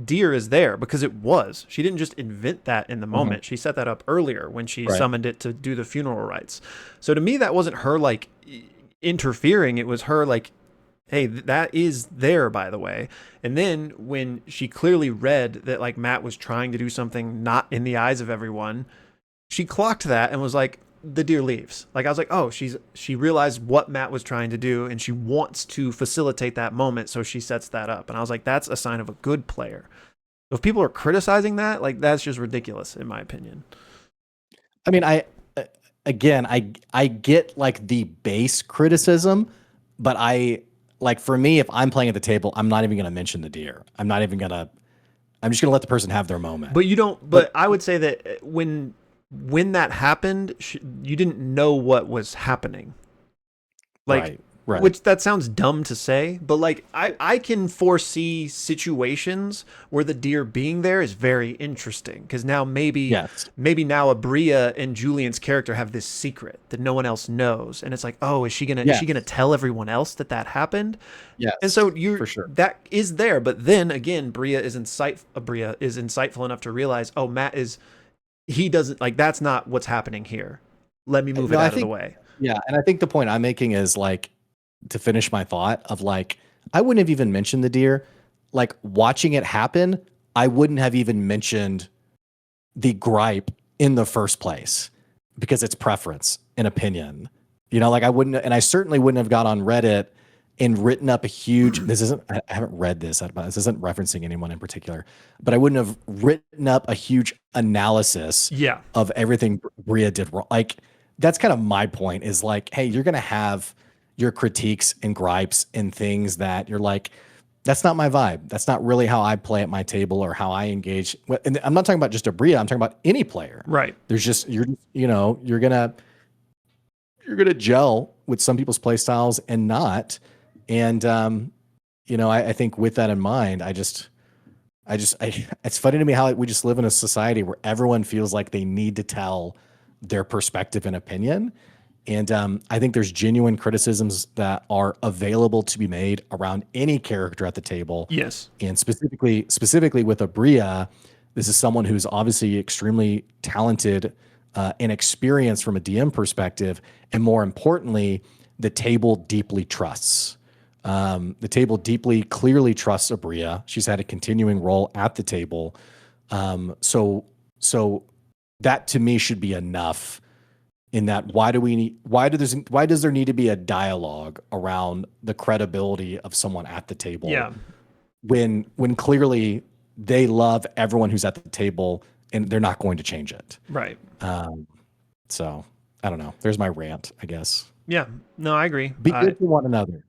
deer is there, because it was. She didn't just invent that in the moment. She set that up earlier when she summoned it to do the funeral rites. So to me, that wasn't her, like, interfering. It was her, like, hey, that is there, by the way. And then when she clearly read that, like, Matt was trying to do something not in the eyes of everyone, she clocked that and was like, the deer leaves. Like, I was like, oh, she realized what Matt was trying to do, and she wants to facilitate that moment, so she sets that up. And I was like, that's a sign of a good player. So if people are criticizing that, like, that's just ridiculous, in my opinion. I mean, I get like the base criticism, but like, for me, if I'm playing at the table, I'm not even going to mention the deer. I'm just going to let the person have their moment. But you don't. But I would say that when that happened, you didn't know what was happening. Like, right. Which that sounds dumb to say, but like I can foresee situations where the deer being there is very interesting, because now maybe now Abria and Julian's character have this secret that no one else knows, and it's like, oh, is she gonna tell everyone else that happened? Yeah, and so for sure that is there, but then again, Abria is insightful enough to realize, oh, he doesn't, like, that's not what's happening here. Let me move it out of the way. Yeah, and I think the point I'm making is, like, to finish my thought of, like, I wouldn't have even mentioned the deer. Like, watching it happen, I wouldn't have even mentioned the gripe in the first place, because it's preference. an opinion. You know, like I wouldn't, and I certainly wouldn't have got on Reddit and written up a huge, this isn't, I haven't read this, this isn't referencing anyone in particular, but I wouldn't have written up a huge analysis Yeah. of everything Bria did wrong. Like, that's kind of my point is like, hey, you're going to have your critiques and gripes and things that you're like, that's not my vibe. That's not really how I play at my table or how I engage. And I'm not talking about just a Bria. I'm talking about any player. Right. There's just, you're gonna gel with some people's play styles and not. And I think with that in mind, it's funny to me how we just live in a society where everyone feels like they need to tell their perspective and opinion. And I think there's genuine criticisms that are available to be made around any character at the table. Yes. And specifically with Abria, this is someone who's obviously extremely talented and experienced from a DM perspective. And more importantly, the table deeply trusts. The table clearly trusts Abria. She's had a continuing role at the table. So that to me should be enough in that why does there need to be a dialogue around the credibility of someone at the table? Yeah. When clearly they love everyone who's at the table and they're not going to change it. Right. So I don't know. There's my rant, I guess. Yeah. No, I agree. Be good to one another.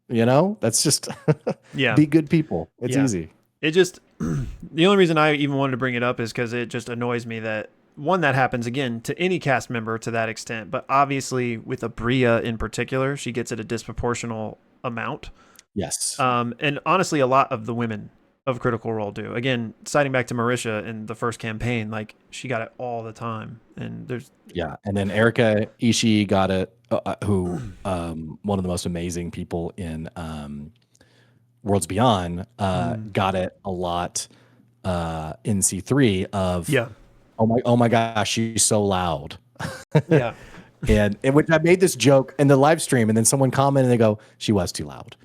That's just yeah. Be good people. It's easy. It just the only reason I even wanted to bring it up is because it just annoys me that that happens again to any cast member to that extent, but obviously with Abria in particular, she gets it a disproportional amount. Yes. And honestly, a lot of the women of Critical Role do. Again, citing back to Marisha in the first campaign, like she got it all the time. And and then Erica Ishii got it, who one of the most amazing people in Worlds Beyond, got it a lot in C3 of oh my gosh, she's so loud. Yeah. And which I made this joke in the live stream, and then someone commented and they go, she was too loud.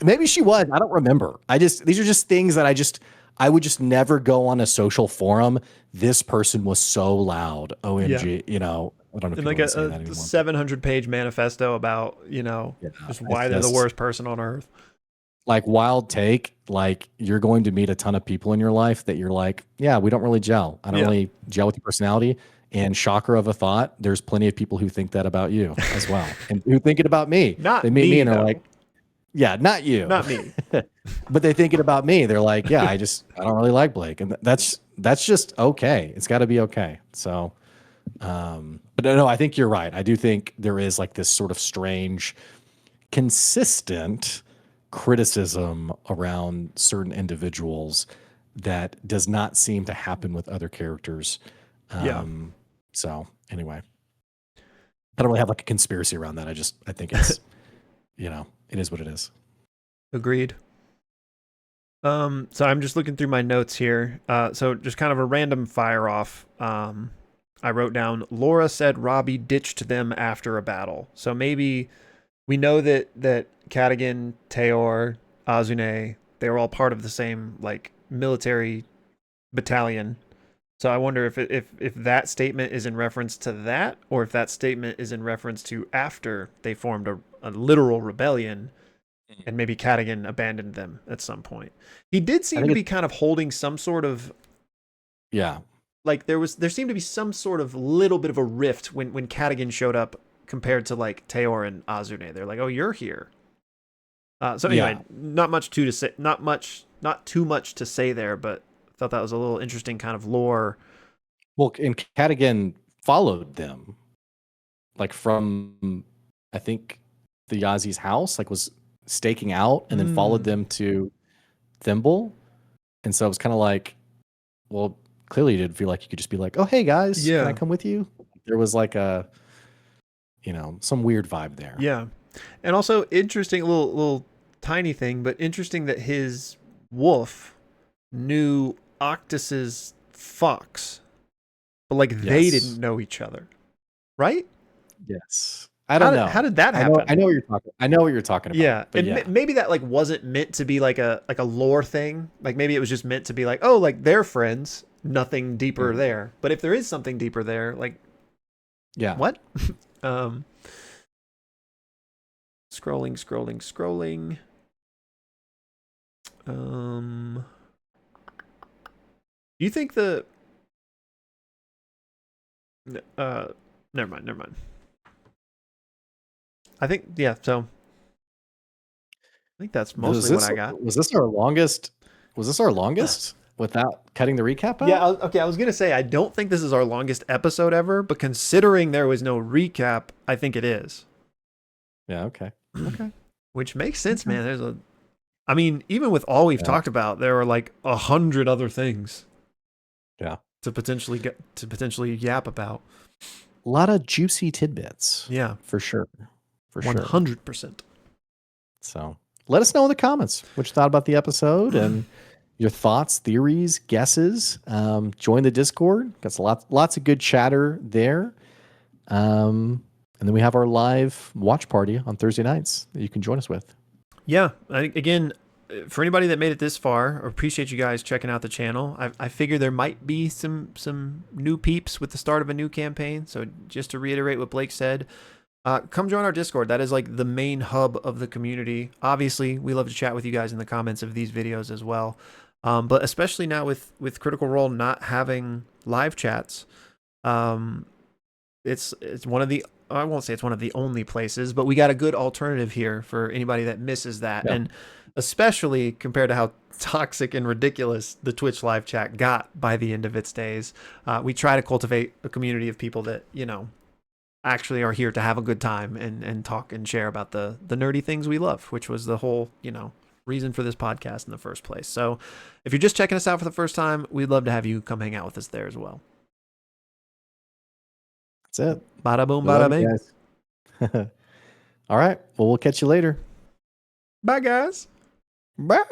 Maybe she was. I don't remember. These are just things that I would just never go on a social forum. This person was so loud. OMG. I don't know if like a 700-page manifesto about, just why they're the worst person on earth. Like, wild take, like you're going to meet a ton of people in your life that you're like, yeah, we don't really gel. I don't really gel with your personality. And shocker of a thought, there's plenty of people who think that about you as well, and who think it about me. They meet me and are like, yeah, not you, not me, but they think it about me. They're like, yeah, I don't really like Blake, and that's just okay. It's got to be okay. So, but no, I think you're right. I do think there is like this sort of strange, consistent criticism around certain individuals that does not seem to happen with other characters. So anyway, I don't really have like a conspiracy around that. I think it's, it is what it is. Agreed. So I'm just looking through my notes here. So just kind of a random fire off. I wrote down, Laura said Robbie ditched them after a battle. So maybe we know that Cadigan, Teor, Azune, they were all part of the same like military battalion. So I wonder if that statement is in reference to that, or if that statement is in reference to after they formed a literal rebellion, and maybe Cadigan abandoned them at some point. He did seem to be kind of holding some sort of, like there seemed to be some sort of little bit of a rift when Cadigan showed up compared to like Teor and Azune. They're like, oh, you're here. So anyway, not too much to say there, but thought that was a little interesting kind of lore. Well, and Cadigan followed them, like from, I think, the Yazi's house, like was staking out and then followed them to Thimble. And so it was kind of like, well, clearly you didn't feel like you could just be like, oh, hey guys, can I come with you? There was like a, some weird vibe there. Yeah. And also interesting, little tiny thing, but interesting that his wolf knew Octus's fox, but like they didn't know each other, right? Yes. I don't know. How did that happen? I know what you're talking about. Yeah. And maybe that like wasn't meant to be like a lore thing. Like maybe it was just meant to be like, oh, like they're friends, nothing deeper there. But if there is something deeper there, like what? Scrolling. Do you think uh never mind. I think yeah, so I think that's Was mostly what this I got. was this our longest? Was this our longest without cutting the recap Yeah, out? okay, I was gonna say I don't think this is our longest episode ever, but considering there was no recap, I think it is. Yeah. Okay. Okay. Which makes sense, Okay. man. I mean, even with all we've Yeah. talked about, there are like 100 other things Yeah. to potentially yap about. A lot of juicy tidbits. Yeah, For sure. For sure. 100%. So let us know in the comments what you thought about the episode and your thoughts, theories, guesses. Join the Discord. Got lots of good chatter there. And then we have our live watch party on Thursday nights that you can join us with. Yeah, again, for anybody that made it this far, I appreciate you guys checking out the channel. I figure there might be some new peeps with the start of a new campaign. So just to reiterate what Blake said, come join our Discord. That is like the main hub of the community. Obviously, we love to chat with you guys in the comments of these videos as well. But especially now with Critical Role not having live chats, it's one of the, I won't say it's one of the only places, but we got a good alternative here for anybody that misses that. Yeah. And especially compared to how toxic and ridiculous the Twitch live chat got by the end of its days, we try to cultivate a community of people that, actually are here to have a good time and talk and share about the nerdy things we love, which was the whole, reason for this podcast in the first place. So if you're just checking us out for the first time, we'd love to have you come hang out with us there as well. That's it. Bada boom, We love bada you bing. guys. All right. Well, we'll catch you later. Bye, guys. Bye.